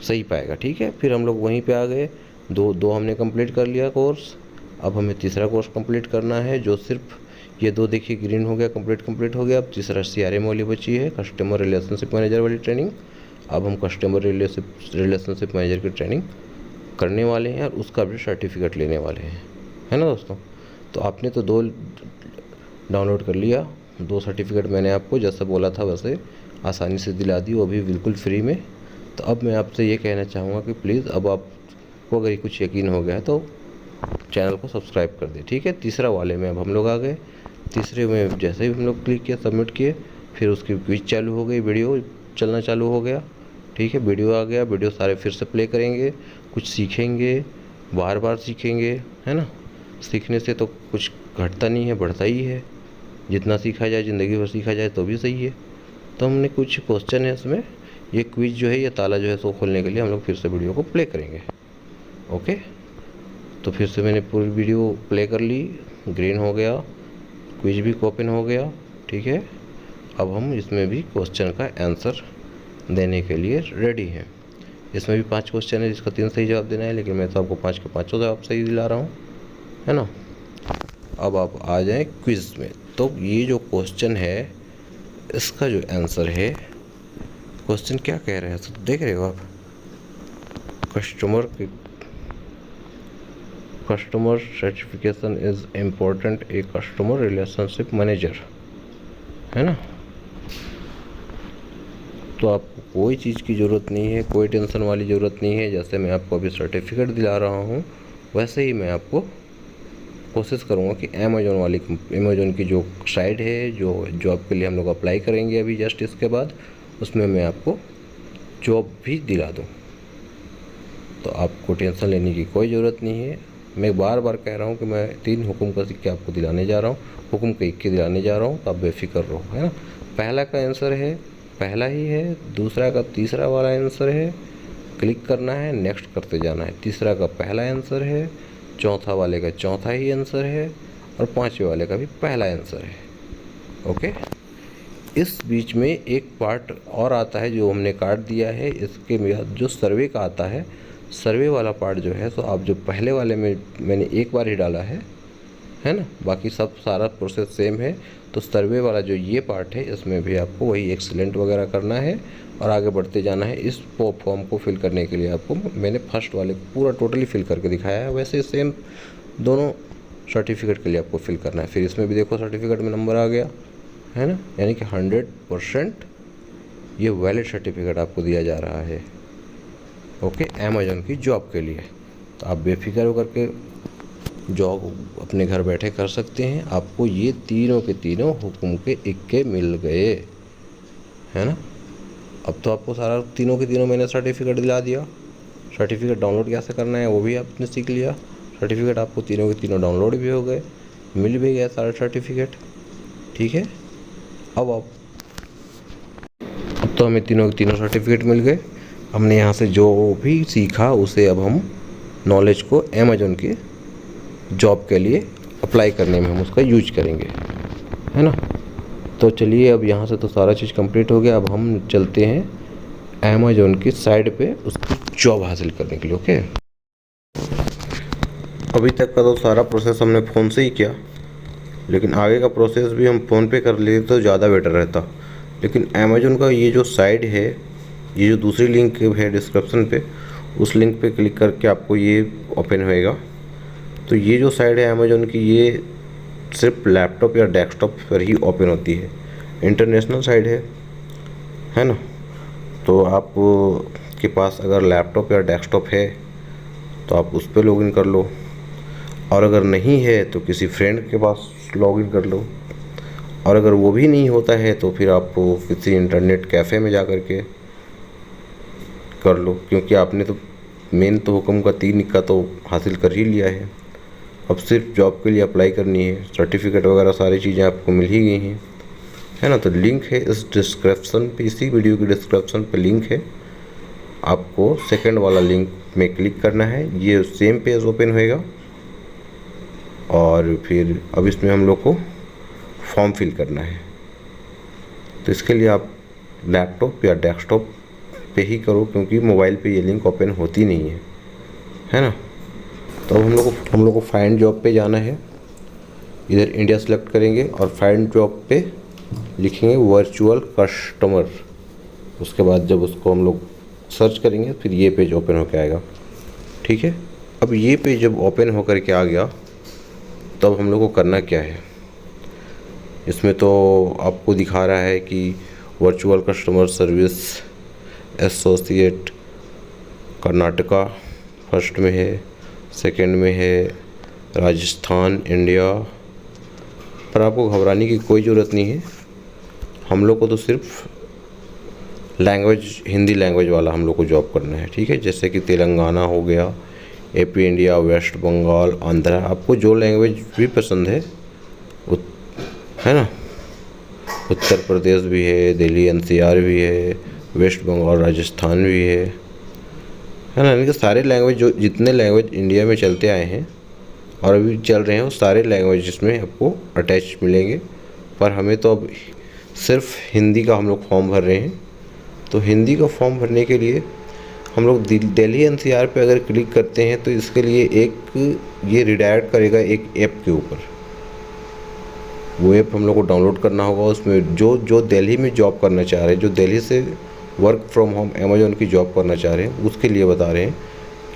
सही पाएगा, ठीक है। फिर हम लोग वहीं पे आ गए। दो हमने कंप्लीट कर लिया कोर्स। अब हमें तीसरा कोर्स कंप्लीट करना है, जो सिर्फ ये 2 देखिए ग्रीन हो गया, कंप्लीट हो गया। अब तीसरा CRM वाली बची है, कस्टमर रिलेशनशिप मैनेजर वाली ट्रेनिंग। अब हम कस्टमर रिलेशनशिप मैनेजर की ट्रेनिंग करने वाले हैं और उसका भी सर्टिफिकेट लेने वाले हैं, है ना दोस्तों। तो आपने तो 2 डाउनलोड कर लिया, 2 सर्टिफिकेट मैंने आपको जैसा बोला था वैसे आसानी से दिला दी, वो भी बिल्कुल फ्री में। तो अब मैं आपसे ये कहना चाहूँगा कि प्लीज़ अब आपको अगर कुछ यकीन हो गया है तो चैनल को सब्सक्राइब कर दें, ठीक है। तीसरा वाले में अब हम लोग आ गए। तीसरे में जैसे ही हम लोग क्लिक किया, सबमिट किए, फिर उसकी क्विज चालू हो गई, वीडियो चलना चालू हो गया, ठीक है। वीडियो आ गया, वीडियो सारे फिर से प्ले करेंगे, कुछ सीखेंगे, बार बार सीखेंगे, है ना। सीखने से तो कुछ घटता नहीं है, बढ़ता ही है। जितना सीखा जाए, ज़िंदगी भर सीखा जाए तो भी सही है। तो हमने कुछ क्वेश्चन है इसमें, ये क्विज जो है, ये ताला जो है सो खोलने के लिए हम लोग फिर से वीडियो को प्ले करेंगे। ओके, तो फिर से मैंने पूरी वीडियो प्ले कर ली, ग्रीन हो गया, क्विज भी ओपन हो गया, ठीक है। अब हम इसमें भी क्वेश्चन का आंसर देने के लिए रेडी हैं। इसमें भी 5 क्वेश्चन है जिसका 3 सही जवाब देना है, लेकिन मैं तो आपको 5 के 5 जवाब सही दिला रहा हूँ, है ना। अब आप आ जाएं क्विज में। तो ये जो क्वेश्चन है इसका जो आंसर है, क्वेश्चन क्या कह रहे हैं तो देख रहे हो आप, customer certification is important a customer relationship manager, है ना। तो आपको कोई चीज़ की ज़रूरत नहीं है, कोई टेंशन वाली ज़रूरत नहीं है। जैसे मैं आपको अभी सर्टिफिकेट दिला रहा हूँ वैसे ही मैं आपको कोशिश करूँगा कि अमेज़ॉन की जो साइट है, जो जॉब के लिए हम लोग अप्लाई करेंगे अभी जस्ट इसके बाद, उसमें मैं आपको जॉब भी दिला दूँ। तो आपको टेंशन लेने की कोई ज़रूरत नहीं है। मैं बार बार कह रहा हूँ कि मैं 3 हुक्म का सिक्के आपको दिलाने जा रहा हूँ, हुक्म के 1 दिलाने जा रहा हूँ, तो आप बेफिक्र रहो, है ना। पहला का आंसर है पहला ही है, दूसरा का तीसरा वाला आंसर है, क्लिक करना है, नेक्स्ट करते जाना है। तीसरा का पहला आंसर है, चौथा वाले का चौथा ही आंसर है, और 5वें वाले का भी पहला आंसर है। ओके, इस बीच में एक पार्ट और आता है जो हमने काट दिया है, इसके बाद जो सर्वे का आता है, सर्वे वाला पार्ट जो है, तो आप जो पहले वाले में मैंने एक बार ही डाला है ना, बाकी सब सारा प्रोसेस सेम है। तो सर्वे वाला जो ये पार्ट है, इसमें भी आपको वही एक्सीलेंट वगैरह करना है और आगे बढ़ते जाना है। इस फॉर्म को फिल करने के लिए आपको मैंने फर्स्ट वाले को पूरा टोटली फिल करके दिखाया है, वैसे सेम दोनों सर्टिफिकेट के लिए आपको फिल करना है। फिर इसमें भी देखो सर्टिफिकेट में नंबर आ गया, है ना, यानी कि 100% ये वैलिड सर्टिफिकेट आपको दिया जा रहा है। ओके, अमेज़ॉन की जॉब के लिए। तो आप बेफिक्र होकर के जॉब अपने घर बैठे कर सकते हैं। आपको ये तीनों के तीनों हुक्म के 1 मिल गए, है ना। अब तो आपको सारा तीनों के तीनों मैंने सर्टिफिकेट दिला दिया। सर्टिफिकेट डाउनलोड कैसे करना है वो भी आपने सीख लिया। सर्टिफिकेट आपको तीनों के तीनों डाउनलोड भी हो गए, मिल भी गया सारा सर्टिफिकेट, ठीक है। अब तो हमें तीनों के तीनों सर्टिफिकेट मिल गए। हमने यहाँ से जो भी सीखा उसे अब हम नॉलेज को अमेज़ॉन के जॉब के लिए अप्लाई करने में हम उसका यूज करेंगे, है ना। तो चलिए, अब यहाँ से तो सारा चीज़ कंप्लीट हो गया। अब हम चलते हैं अमेज़ॉन की साइट पे उसकी जॉब हासिल करने के लिए। ओके, अभी तक का तो सारा प्रोसेस हमने फ़ोन से ही किया, लेकिन आगे का प्रोसेस भी हम फ़ोन पे कर लेते तो ज़्यादा बेटर रहता। लेकिन अमेज़ॉन का ये जो साइट है, ये जो दूसरी लिंक है डिस्क्रिप्शन पे, उस लिंक पे क्लिक करके आपको ये ओपन होएगा। तो ये जो साइट है अमेज़ॉन की, ये सिर्फ लैपटॉप या डेस्कटॉप पर ही ओपन होती है, इंटरनेशनल साइट है ना। तो आप के पास अगर लैपटॉप या डेस्कटॉप है तो आप उस पर लॉगिन कर लो, और अगर नहीं है तो किसी फ्रेंड के पास लॉगिन कर लो, और अगर वो भी नहीं होता है तो फिर आप किसी इंटरनेट कैफ़े में जा कर के कर लो, क्योंकि आपने तो मेन तो हुक्म का 3 का तो हासिल कर ही लिया है। अब सिर्फ जॉब के लिए अप्लाई करनी है, सर्टिफिकेट वगैरह सारी चीज़ें आपको मिल ही गई हैं, है ना। तो लिंक है इस डिस्क्रिप्शन पे, इसी वीडियो की डिस्क्रिप्शन पे लिंक है। आपको सेकंड वाला लिंक में क्लिक करना है, ये सेम पेज ओपन होएगा, और फिर अब इसमें हम लोग को फॉर्म फिल करना है। तो इसके लिए आप लैपटॉप या डेस्कटॉप पे ही करो, क्योंकि मोबाइल पे ये लिंक ओपन होती नहीं है ना। तो हम लोग को फाइंड जॉब पे जाना है। इधर इंडिया सेलेक्ट करेंगे और फाइंड जॉब पे लिखेंगे वर्चुअल कस्टमर। उसके बाद जब उसको हम लोग सर्च करेंगे फिर ये पेज ओपन होकर आएगा, ठीक है। अब ये पेज जब ओपन होकर के आ गया तो तो अब हम लोग को करना क्या है, इसमें तो आपको दिखा रहा है कि virtual customer service associate Karnataka first में है, सेकंड में है राजस्थान इंडिया। पर आपको घबराने की कोई ज़रूरत नहीं है, हम लोग को तो सिर्फ लैंग्वेज हिंदी लैंग्वेज वाला हम लोग को जॉब करना है, ठीक है। जैसे कि तेलंगाना हो गया, एपी इंडिया, वेस्ट बंगाल, आंध्रा, आपको जो लैंग्वेज भी पसंद है ना, उत्तर प्रदेश भी है, दिल्ली एनसीआर भी है, वेस्ट बंगाल राजस्थान भी है ना। यानी कि सारे लैंग्वेज जो जितने लैंग्वेज इंडिया में चलते आए हैं और अभी चल रहे हैं वो सारे लैंग्वेज इसमें आपको अटैच मिलेंगे। पर हमें तो अब सिर्फ हिंदी का हम लोग फॉर्म भर रहे हैं। तो हिंदी का फॉर्म भरने के लिए हम लोग दिल्ली एनसीआर पे अगर क्लिक करते हैं तो इसके लिए ये रिडायरेक्ट करेगा एक ऐप के ऊपर। वो ऐप हम लोग को डाउनलोड करना होगा। उसमें जो दिल्ली में जॉब करना चाह रहे हैं, जो दिल्ली से वर्क फ्रॉम होम अमेजोन की जॉब करना चाह रहे हैं, उसके लिए बता रहे हैं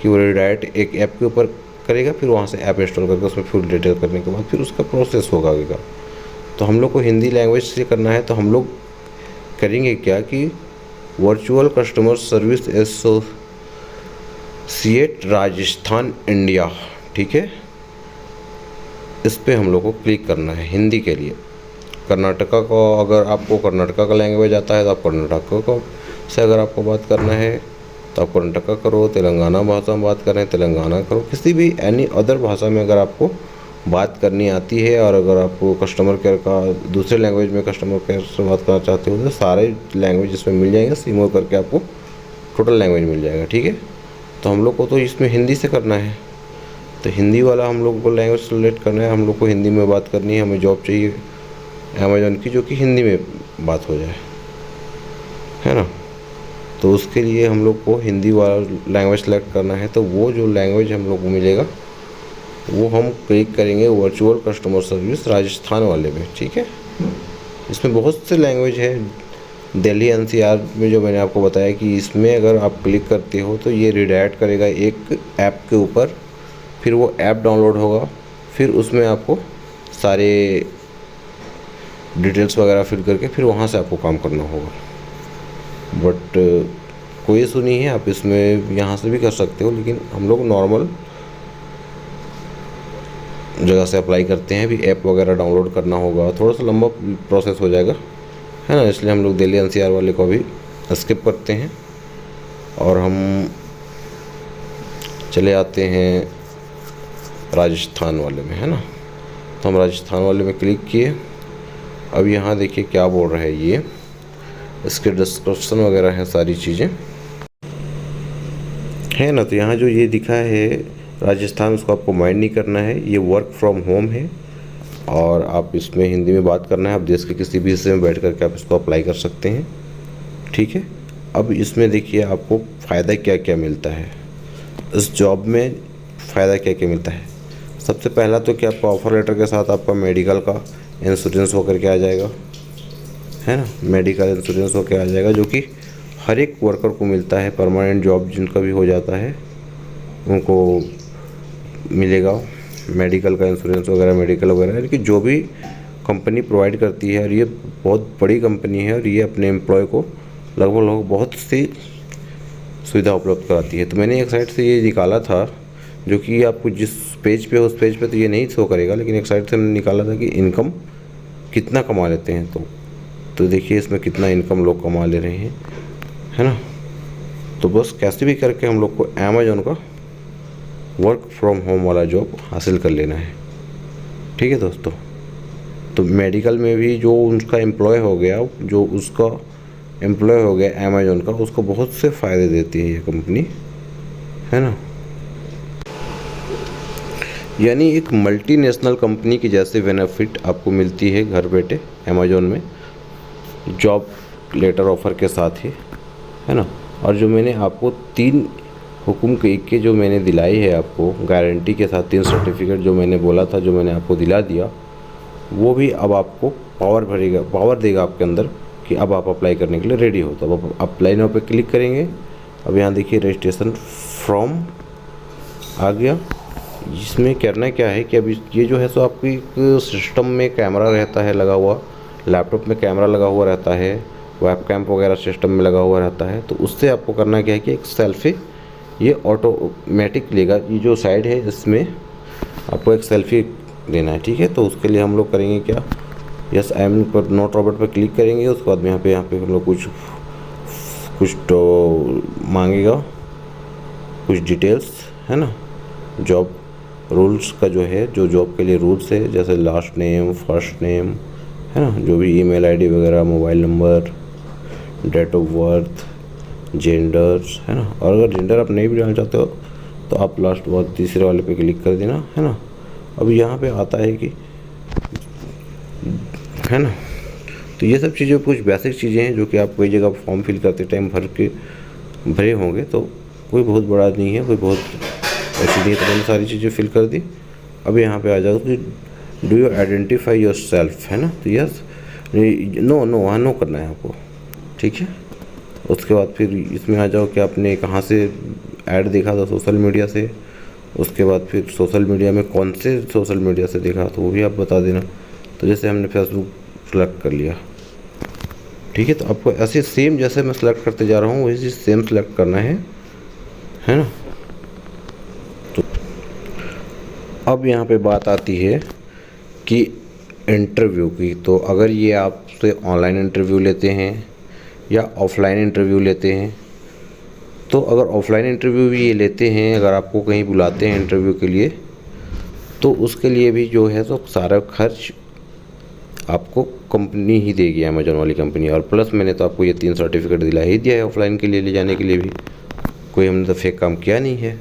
कि वो रिडायरेक्ट एक ऐप के ऊपर करेगा, फिर वहाँ से ऐप इंस्टॉल करके उसमें फुल डिटेल करने के बाद फिर उसका प्रोसेस होगा आगे का। तो हम लोग को हिंदी लैंग्वेज से करना है, तो हम लोग करेंगे क्या कि virtual customer service associate Rajasthan India, ठीक है, इस पे हम लोग को क्लिक करना है हिंदी के लिए। कर्नाटका को अगर आपको कर्नाटका का लैंग्वेज आता है तो आप कर्नाटका को से अगर आपको बात करना है तो आप कर्नाटका करो, तेलंगाना भाषा में बात करें तेलंगाना करो, किसी भी एनी अदर भाषा में अगर आपको बात करनी आती है और अगर आपको कस्टमर केयर का दूसरे लैंग्वेज में कस्टमर केयर से बात करना चाहते हो तो सारे लैंग्वेज इसमें मिल जाएंगे, सिमो करके आपको टोटल लैंग्वेज मिल जाएगा, ठीक है। तो हम लोग को तो इसमें हिंदी से करना है, तो हिंदी वाला हम लोग को लैंग्वेज सेलेक्ट करना है। हम लोग को हिंदी में बात करनी है, हमें जॉब चाहिए अमेजोन की जो कि हिंदी में बात हो जाए, है ना। तो उसके लिए हम लोग को हिंदी वाला लैंग्वेज सेलेक्ट करना है। तो वो जो लैंग्वेज हम लोग को मिलेगा वो हम क्लिक करेंगे वर्चुअल कस्टमर सर्विस राजस्थान वाले में, ठीक है। इसमें बहुत से लैंग्वेज है। दिल्ली एनसीआर में जो मैंने आपको बताया कि इसमें अगर आप क्लिक करते हो तो ये रिडायरेक्ट करेगा एक ऐप के ऊपर, फिर वो ऐप डाउनलोड होगा, फिर उसमें आपको सारे डिटेल्स वगैरह फिल करके फिर वहाँ से आपको काम करना होगा। बट कोई इशू नहीं है, आप इसमें यहाँ से भी कर सकते हो, लेकिन हम लोग नॉर्मल जगह से अप्लाई करते हैं। अभी ऐप वगैरह डाउनलोड करना होगा, थोड़ा सा लंबा प्रोसेस हो जाएगा, है ना। इसलिए हम लोग दिल्ली एनसीआर वाले को अभी स्किप करते हैं और हम चले आते हैं राजस्थान वाले में, है ना। तो हम राजस्थान वाले में क्लिक किए। अब यहाँ देखिए क्या बोल रहा है, ये इसके डिस्क्रिप्शन वगैरह हैं, सारी चीज़ें है ना। तो यहाँ जो ये दिखा है राजस्थान, उसको आपको माइंड नहीं करना है। ये वर्क फ्रॉम होम है और आप इसमें हिंदी में बात करना है। आप देश के किसी भी हिस्से में बैठ करके आप इसको अप्लाई कर सकते हैं, ठीक है। अब इसमें देखिए आपको फ़ायदा क्या क्या मिलता है, इस जॉब में फ़ायदा क्या क्या मिलता है। सबसे पहला तो कि आपका ऑफ़र लेटर के साथ आपका मेडिकल का इंश्योरेंस होकर के आ जाएगा, है ना। मेडिकल इंश्योरेंस होकर आ जाएगा जो कि हर एक वर्कर को मिलता है। परमानेंट जॉब जिनका भी हो जाता है उनको मिलेगा मेडिकल का इंश्योरेंस वगैरह, मेडिकल वगैरह, यानी कि जो भी कंपनी प्रोवाइड करती है। और ये बहुत बड़ी कंपनी है और ये अपने एम्प्लॉय को लगभग बहुत सी सुविधा उपलब्ध कराती है। तो मैंने एक साइट से ये निकाला था, जो कि आपको जिस पेज पे उस पेज पे तो ये नहीं शो करेगा, लेकिन एक साइट से मैंने निकाला था कि इनकम कितना कमा लेते हैं। तो देखिए इसमें कितना इनकम लोग कमा ले रहे हैं, है ना। तो बस कैसे भी करके हम लोग को अमेजोन का वर्क फ्रॉम होम वाला जॉब हासिल कर लेना है, ठीक है दोस्तों। तो मेडिकल में भी जो उनका एम्प्लॉय हो गया, जो उसका एम्प्लॉय हो गया अमेजोन का, उसको बहुत से फ़ायदे देती है ये कंपनी, है ना। यानी एक मल्टीनेशनल कंपनी की जैसे बेनिफिट आपको मिलती है घर बैठे अमेजोन में जॉब लेटर ऑफ़र के साथ ही, है ना। और जो मैंने आपको 3 हुकुम के जो मैंने दिलाई है आपको गारंटी के साथ, 3 सर्टिफिकेट जो मैंने बोला था, जो मैंने आपको दिला दिया, वो भी अब आपको पावर देगा आपके अंदर कि अब आप अप्लाई करने के लिए रेडी हो। तो अब आप अप्लाई नाउ पे क्लिक करेंगे। अब यहाँ देखिए रजिस्ट्रेशन फॉर्म आ गया, इसमें करना क्या है कि अभी ये जो है सो आपकी एक सिस्टम में कैमरा रहता है लगा हुआ, लैपटॉप में कैमरा लगा हुआ रहता है, वेबकैम वगैरह सिस्टम में लगा हुआ रहता है। तो उससे आपको करना क्या है कि एक सेल्फी ये ऑटोमेटिक लेगा। ये जो साइड है इसमें आपको एक सेल्फी लेना है, ठीक है। तो उसके लिए हम लोग करेंगे क्या, यस आई एम पर नोट रॉबर्ट पर क्लिक करेंगे। उसके बाद में यहाँ पे हम लोग कुछ तो मांगेगा, कुछ डिटेल्स है ना, जॉब रूल्स का जो है, जो जॉब के लिए रूल्स है, जैसे लास्ट नेम, फर्स्ट नेम है ना, जो भी ईमेल आईडी वगैरह, mobile number, date of birth, genders है ना। और अगर जेंडर आप नहीं भी डालना चाहते हो तो आप लास्ट और तीसरे वाले पे क्लिक कर देना है ना। अब यहाँ पे आता है कि है ना, तो ये सब चीज़ें कुछ बेसिक चीज़ें हैं जो कि आप कोई जगह फॉर्म फिल करते टाइम भरे होंगे, तो कोई बहुत बड़ा नहीं है, कोई बहुत ऐसी नहीं। तो मैंने सारी चीज़ें फिल कर दी। अब यहाँ पे आ जाओ कि do you identify your self है ना, तो यस नो वहाँ नो करना है आपको, ठीक है। उसके बाद फिर इसमें आ जाओ कि आपने कहाँ से ऐड देखा था, सोशल मीडिया से। उसके बाद फिर सोशल मीडिया में कौन से सोशल मीडिया से देखा तो वो भी आप बता देना। तो जैसे हमने फेसबुक सेलेक्ट कर लिया, ठीक है। तो आपको ऐसे सेम जैसे मैं सेलेक्ट करते जा रहा हूँ वही चीज़ सेम सेलेक्ट करना है ना। तो अब यहाँ पे बात आती है कि इंटरव्यू की। तो अगर ये आपसे ऑनलाइन इंटरव्यू लेते हैं या ऑफलाइन इंटरव्यू लेते हैं, तो अगर ऑफलाइन इंटरव्यू भी ये लेते हैं, अगर आपको कहीं बुलाते हैं इंटरव्यू के लिए, तो उसके लिए भी जो है तो सारा खर्च आपको कंपनी ही देगी, अमेजोन वाली कंपनी। और प्लस मैंने तो आपको ये 3 सर्टिफिकेट दिला ही दिया है ऑफलाइन के लिए ले जाने के लिए भी, कोई हमने तो फेक काम किया नहीं है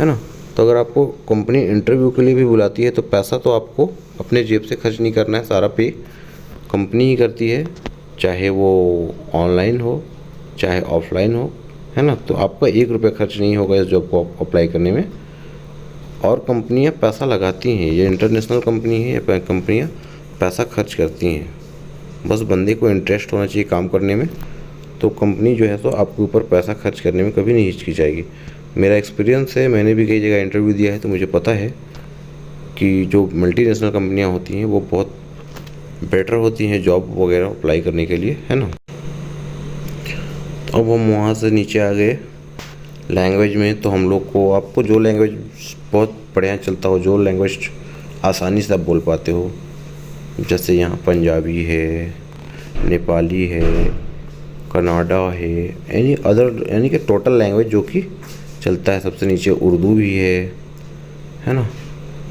ना। तो अगर आपको कंपनी इंटरव्यू के लिए भी बुलाती है तो पैसा तो आपको अपने जेब से खर्च नहीं करना है, सारा पे कंपनी ही करती है, चाहे वो ऑनलाइन हो चाहे ऑफलाइन हो, है ना। तो आपका 1 रुपया खर्च नहीं होगा इस जॉब को अप्लाई करने में। और कंपनियां पैसा लगाती हैं, ये इंटरनेशनल कंपनी है, ये कंपनियां पैसा खर्च करती हैं। बस बंदे को इंटरेस्ट होना चाहिए काम करने में, तो कंपनी जो है तो आपके ऊपर पैसा खर्च करने में कभी नहीं हिचकिचाएगी। मेरा एक्सपीरियंस है, मैंने भी कई जगह इंटरव्यू दिया है, तो मुझे पता है कि जो मल्टीनेशनल कंपनियां होती हैं वो बहुत बेटर होती हैं जॉब वगैरह अप्लाई करने के लिए, है ना। अब हम वहाँ से नीचे आ गए लैंग्वेज में। तो हम लोग को, आपको जो लैंग्वेज बहुत बढ़िया चलता हो, जो लैंग्वेज आसानी से आप बोल पाते हो, जैसे यहाँ पंजाबी है, नेपाली है, कन्नाडा है, एनी अदर, यानी कि टोटल लैंग्वेज जो कि चलता है। सबसे नीचे उर्दू भी है ना।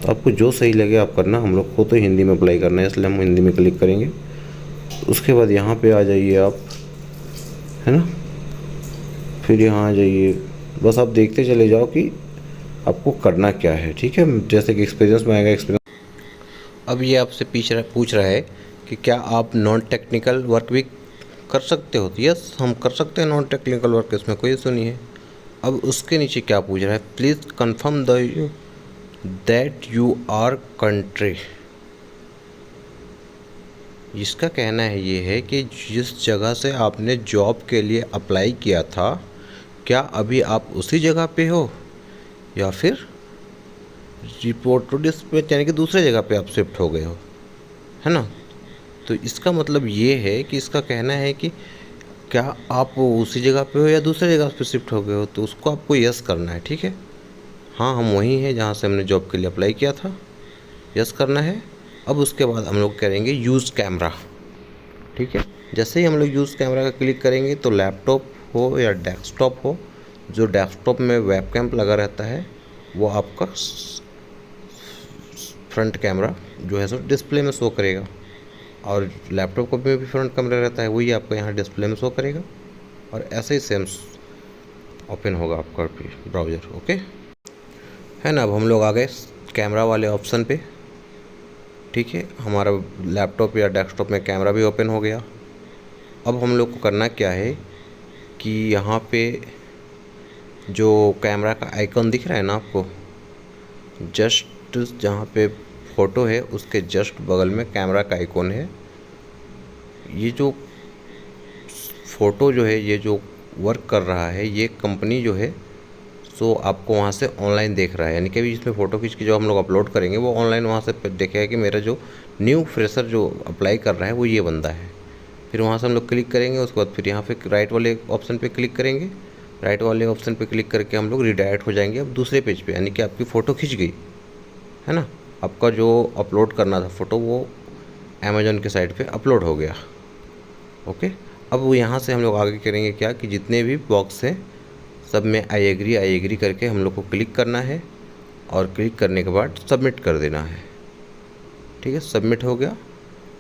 तो आपको जो सही लगे आप करना। हम लोग को तो हिंदी में अप्लाई करना है, इसलिए हम हिंदी में क्लिक करेंगे। उसके बाद यहाँ पे आ जाइए आप, है ना। फिर यहाँ आ जाइए, बस आप देखते चले जाओ कि आपको करना क्या है, ठीक है। जैसे कि एक्सपीरियंस में आएगा एक्सपीरियंस। अब ये आपसे पूछ रहा है कि क्या आप नॉन टेक्निकल वर्क भी कर सकते हो। तो यस, हम कर सकते हैं नॉन टेक्निकल वर्क, इसमें कोई इशू नहीं है। अब उसके नीचे क्या पूछ रहा है, please confirm that you our country. इसका कहना है ये है कि जिस जगह से आपने जॉब के लिए अप्लाई किया था, क्या अभी आप उसी जगह पे हो या फिर रिपोर्ट टू डिस्पैच यानी कि दूसरे जगह पे आप शिफ्ट हो गए हो, है ना। तो इसका मतलब ये है कि इसका कहना है कि क्या आप उसी जगह पे हो या दूसरे जगह पे शिफ्ट हो गए हो। तो उसको आपको यस करना है, ठीक है। हाँ, हम वहीं हैं जहाँ से हमने जॉब के लिए अप्लाई किया था, यस करना है। अब उसके बाद हम लोग करेंगे यूज़ कैमरा, ठीक है। जैसे ही हम लोग यूज़ कैमरा का क्लिक करेंगे तो लैपटॉप हो या डेस्कटॉप हो, जो डेस्कटॉप में वेबकैम लगा रहता है वो आपका फ्रंट कैमरा जो है सो डिस्प्ले में शो करेगा, और लैपटॉप को भी फ्रंट कैमरा रहता है, वही आपको यहाँ डिस्प्ले में शो करेगा। और ऐसे ही सेम ओपन होगा आपका ब्राउज़र, ओके, है ना। अब हम लोग आ गए कैमरा वाले ऑप्शन पे, ठीक है। हमारा लैपटॉप या डेस्कटॉप में कैमरा भी ओपन हो गया। अब हम लोग को करना क्या है कि यहाँ पे जो कैमरा का आइकन दिख रहा है ना आपको, जस्ट जहाँ पे फ़ोटो है उसके जस्ट बगल में कैमरा का आइकॉन है। ये जो फ़ोटो जो है, ये जो वर्क कर रहा है, ये कंपनी जो है सो आपको वहाँ से ऑनलाइन देख रहा है, यानी कि अभी इसमें फ़ोटो खींच के जो हम लोग अपलोड करेंगे वो ऑनलाइन वहाँ से देखेगा कि मेरा जो न्यू फ्रेशर जो अप्लाई कर रहा है वो ये बंदा है। फिर वहाँ से हम लोग क्लिक करेंगे, उसके बाद फिर यहाँ पे राइट वाले ऑप्शन पे क्लिक करेंगे। राइट वाले ऑप्शन पे क्लिक करके हम लोग रिडायरेक्ट हो जाएंगे अब दूसरे पेज पे, यानी कि आपकी फ़ोटो खिंच गई है ना, आपका जो अपलोड करना था फ़ोटो वो अमेज़न के साइट पे अपलोड हो गया। ओके, अब वो यहाँ से हम लोग आगे करेंगे क्या कि जितने भी बॉक्स हैं सब में आई एग्री करके हम लोग को क्लिक करना है और क्लिक करने के बाद सबमिट कर देना है। ठीक है, सबमिट हो गया।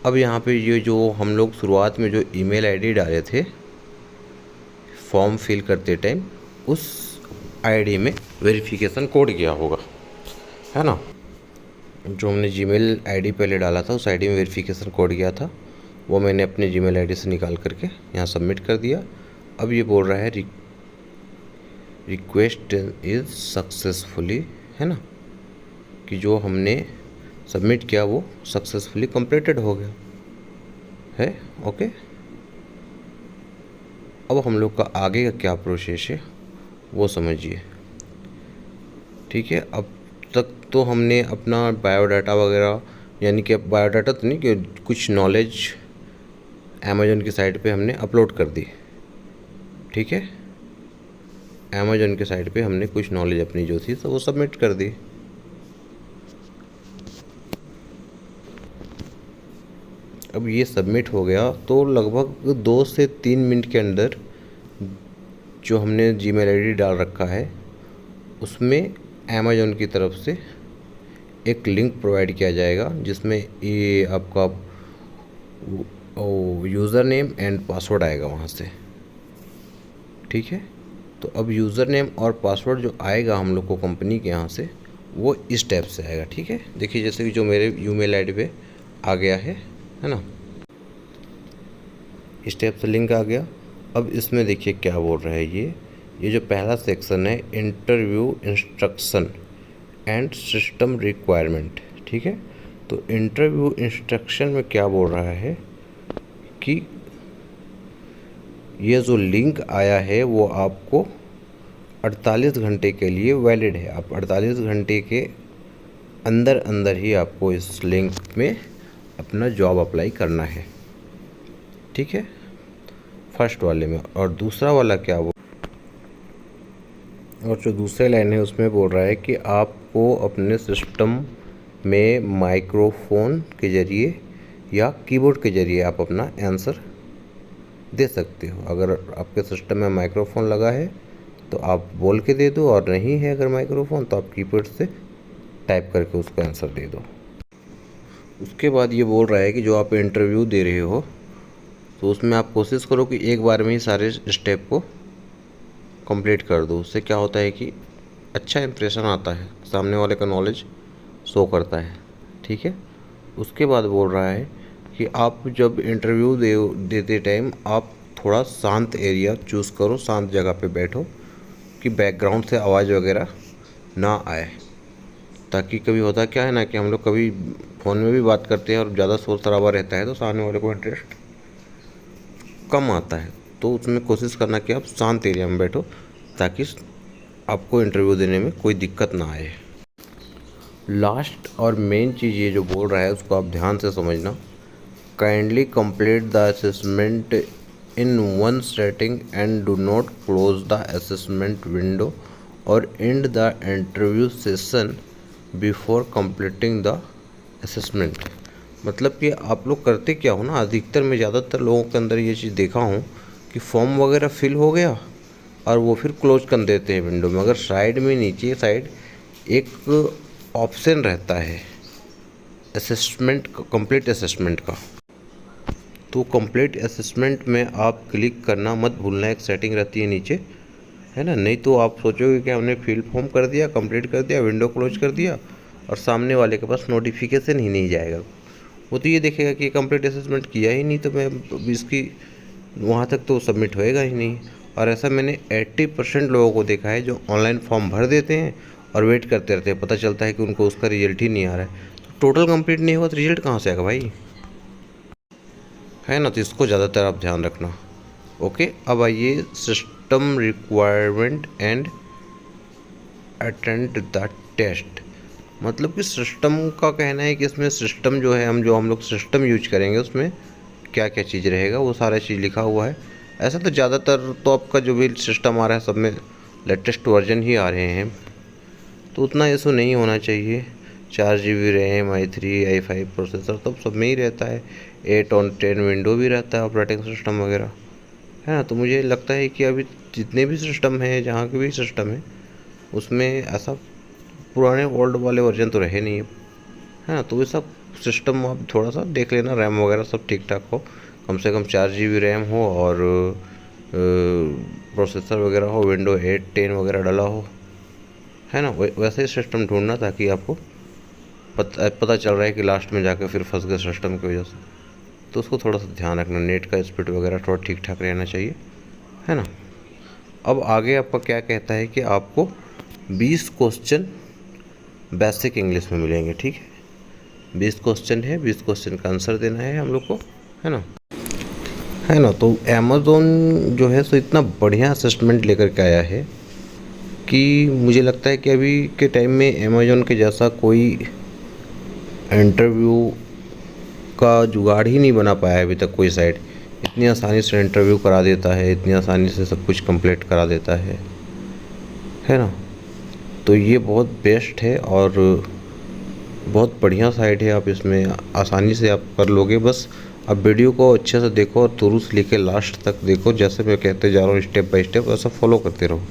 अब यहाँ पे ये जो हम लोग शुरुआत में जो ईमेल आईडी डाले थे फॉर्म फिल करते टाइम, उस आईडी में वेरिफिकेशन कोड गया होगा, है ना। जो हमने जीमेल आईडी पहले डाला था उस आईडी में वेरिफिकेशन कोड गया था, वो मैंने अपने जीमेल आईडी से निकाल करके यहाँ सबमिट कर दिया। अब ये बोल रहा है रिक्वेस्ट इज़ सक्सेसफुली, है ना, कि जो हमने सबमिट किया वो सक्सेसफुली कंप्लीटेड हो गया है। ओके, अब हम लोग का आगे का क्या प्रोसेस है वो समझिए। ठीक है, अब तक तो हमने अपना बायोडाटा वगैरह, यानी कि बायोडाटा तो नहीं कि कुछ नॉलेज अमेज़न की साइट पे हमने अपलोड कर दी। ठीक है, अमेज़न के साइट पे हमने कुछ नॉलेज अपनी जो थी तो वो सबमिट कर दी। अब ये सबमिट हो गया तो लगभग 2 से 3 मिनट के अंदर जो हमने जीमेल आईडी डाल रखा है उसमें अमेज़न की तरफ से एक लिंक प्रोवाइड किया जाएगा जिसमें ये आपका यूज़र नेम एंड पासवर्ड आएगा वहाँ से। ठीक है, तो अब यूज़र नेम और पासवर्ड जो आएगा हम लोग को कंपनी के यहाँ से वो इस टाइप से आएगा। ठीक है, देखिए जैसे कि जो मेरे ईमेल आईडी पे आ गया है ना, इस टाइप से लिंक आ गया। अब इसमें देखिए क्या बोल रहा है, ये जो पहला सेक्शन है interview instruction and system requirement. ठीक है, तो इंटरव्यू इंस्ट्रक्शन में क्या बोल रहा है कि ये जो लिंक आया है वो आपको 48 घंटे के लिए वैलिड है। आप 48 घंटे के अंदर ही आपको इस लिंक में अपना जॉब अप्लाई करना है। ठीक है, फर्स्ट वाले में। और दूसरा वाला क्या वो, और जो दूसरे लाइन है उसमें बोल रहा है कि आपको अपने सिस्टम में माइक्रोफोन के ज़रिए या कीबोर्ड के ज़रिए आप अपना आंसर दे सकते हो। अगर आपके सिस्टम में माइक्रोफोन लगा है तो आप बोल के दे दो, और नहीं है अगर माइक्रोफोन तो आप कीबोर्ड से टाइप करके उसका आंसर दे दो। उसके बाद ये बोल रहा है कि जो आप इंटरव्यू दे रहे हो तो उसमें आप कोशिश करो कि एक बार में ही सारे स्टेप को कंप्लीट कर दो। उससे क्या होता है कि अच्छा इंप्रेशन आता है, सामने वाले का नॉलेज शो करता है। ठीक है, उसके बाद बोल रहा है कि आप जब इंटरव्यू देते टाइम आप थोड़ा शांत एरिया चूज़ करो, शांत जगह पे बैठो कि बैकग्राउंड से आवाज़ वगैरह ना आए, ताकि कभी होता क्या है ना कि हम लोग कभी फ़ोन में भी बात करते हैं और ज़्यादा शोर शराबा रहता है तो सामने वाले को इंटरेस्ट कम आता है। तो उसमें कोशिश करना कि आप शांत एरिया में बैठो ताकि आपको इंटरव्यू देने में कोई दिक्कत ना आए। लास्ट और मेन चीज़ ये जो बोल रहा है उसको आप ध्यान से समझना। Kindly complete the assessment in one setting and do not close the assessment window or end the interview session before completing the assessment. मतलब कि आप लोग करते क्या हो ना, अधिकतर मैं ज़्यादातर लोगों के अंदर ये चीज़ देखा हूँ कि फॉर्म वगैरह फिल हो गया और वो फिर क्लोज कर देते हैं विंडो में। अगर साइड में नीचे साइड एक ऑप्शन रहता है असेसमेंट, कंप्लीट असेसमेंट का, तो कंप्लीट असेसमेंट में आप क्लिक करना मत भूलना। एक सेटिंग रहती है नीचे, है ना, नहीं तो आप सोचोगे कि हमने फिल फॉर्म कर दिया, कंप्लीट कर दिया, विंडो क्लोज कर दिया और सामने वाले के पास नोटिफिकेशन ही नहीं जाएगा। वो तो ये देखेगा कि कंप्लीट असेसमेंट किया ही नहीं, तो मैं इसकी वहाँ तक तो सबमिट होएगा ही नहीं। और ऐसा मैंने 80% लोगों को देखा है जो ऑनलाइन फॉर्म भर देते हैं और वेट करते रहते हैं, पता चलता है कि उनको उसका रिजल्ट ही नहीं आ रहा है। तो टोटल कंप्लीट नहीं हुआ तो रिजल्ट कहाँ से आएगा भाई, है ना। तो इसको ज़्यादातर आप ध्यान रखना। ओके, अब आइए system requirement and attend the test. मतलब कि सिस्टम का कहना है कि इसमें सिस्टम जो है हम लोग सिस्टम यूज करेंगे उसमें क्या क्या चीज़ रहेगा वो सारा चीज़ लिखा हुआ है। ऐसा तो ज़्यादातर तो आपका जो भी सिस्टम आ रहा है सब में लेटेस्ट वर्जन ही आ रहे हैं, तो उतना इशू नहीं होना चाहिए। 4 GB RAM, i3 i5 processor तो सब में ही रहता है, 8 और 10 विंडो भी रहता है ऑपरेटिंग सिस्टम वगैरह, है ना। तो मुझे लगता है कि अभी जितने भी सिस्टम हैं, जहाँ के भी सिस्टम है, उसमें ऐसा पुराने ओल्ड वाले वर्जन तो रहे नहीं है ना। तो ये सब सिस्टम आप थोड़ा सा देख लेना, रैम वगैरह सब ठीक ठाक हो, कम से कम 4 GB रैम हो और प्रोसेसर वगैरह हो, विंडो 8 10 वगैरह डाला हो, है ना। वैसे ही सिस्टम ढूंढना ताकि आपको पता चल रहा है कि लास्ट में जाकर फिर फंस गए सिस्टम की वजह से। तो उसको थोड़ा सा ध्यान रखना, नेट का स्पीड वगैरह थोड़ा ठीक ठाक रहना चाहिए, है ना। अब आगे आपका क्या कहता है कि आपको 20 क्वेश्चन बेसिक इंग्लिश में मिलेंगे, ठीक है। 20 क्वेश्चन है, 20 क्वेश्चन का आंसर देना है हम लोग को, है ना। तो अमेज़ॉन जो है सो इतना बढ़िया असेसमेंट लेकर के आया है कि मुझे लगता है कि अभी के टाइम में अमेज़ॉन के जैसा कोई इंटरव्यू का जुगाड़ ही नहीं बना पाया है अभी तक कोई साइट। इतनी आसानी से इंटरव्यू करा देता है, इतनी आसानी से सब कुछ कंप्लीट करा देता है ना। तो ये बहुत बेस्ट है और बहुत बढ़िया साइट है। आप इसमें आसानी से आप कर लोगे। बस आप वीडियो को अच्छे से देखो और शुरू से लेकर लास्ट तक देखो, जैसे मैं कहते जा रहा हूँ स्टेप बाय स्टेप, ऐसा फॉलो करते रहो,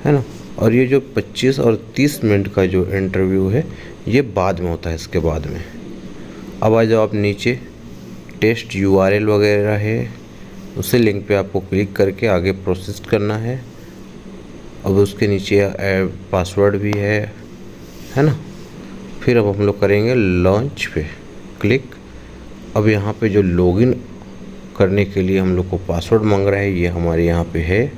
है ना। और ये जो 25 और 30 मिनट का जो इंटरव्यू है ये बाद में होता है, इसके बाद में। अब आ जाओ आप नीचे, टेस्ट URL वगैरह है, उसी लिंक पे आपको क्लिक करके आगे प्रोसेस करना है। अब उसके नीचे पासवर्ड भी है ना। फिर अब हम लोग करेंगे लॉन्च पे क्लिक। अब यहाँ पे जो लॉगिन करने के लिए हम लोग को पासवर्ड मांग रहा है, ये हमारे यहाँ पे है।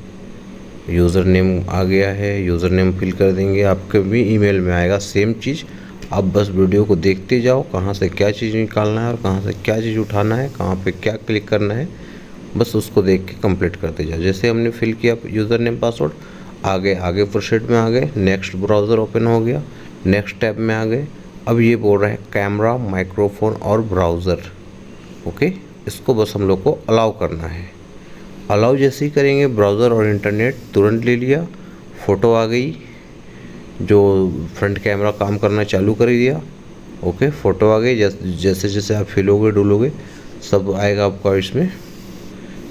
यूज़र नेम आ गया है, यूज़र नेम फिल कर देंगे, आपके भी ईमेल में आएगा सेम चीज़। आप बस वीडियो को देखते जाओ, कहाँ से क्या चीज़ निकालना है और कहाँ से क्या चीज़ उठाना है, कहाँ पे क्या क्लिक करना है, बस उसको देख के कंप्लीट करते जाओ। जैसे हमने फिल किया यूज़र नेम पासवर्ड, आगे प्रोसीड में आ गए, नेक्स्ट ब्राउज़र ओपन हो गया, नेक्स्ट टैब में आ गए। अब ये बोल रहा है कैमरा, माइक्रोफोन और ब्राउज़र, ओके। इसको बस हम लोग को अलाउ करना है। अलाउ जैसे ही करेंगे ब्राउज़र और इंटरनेट तुरंत ले लिया, फ़ोटो आ गई, जो फ्रंट कैमरा काम करना चालू कर दिया, ओके। फ़ोटो आ गई, जैसे जैसे आप हिलोगे डुलोगे सब आएगा आपका इसमें।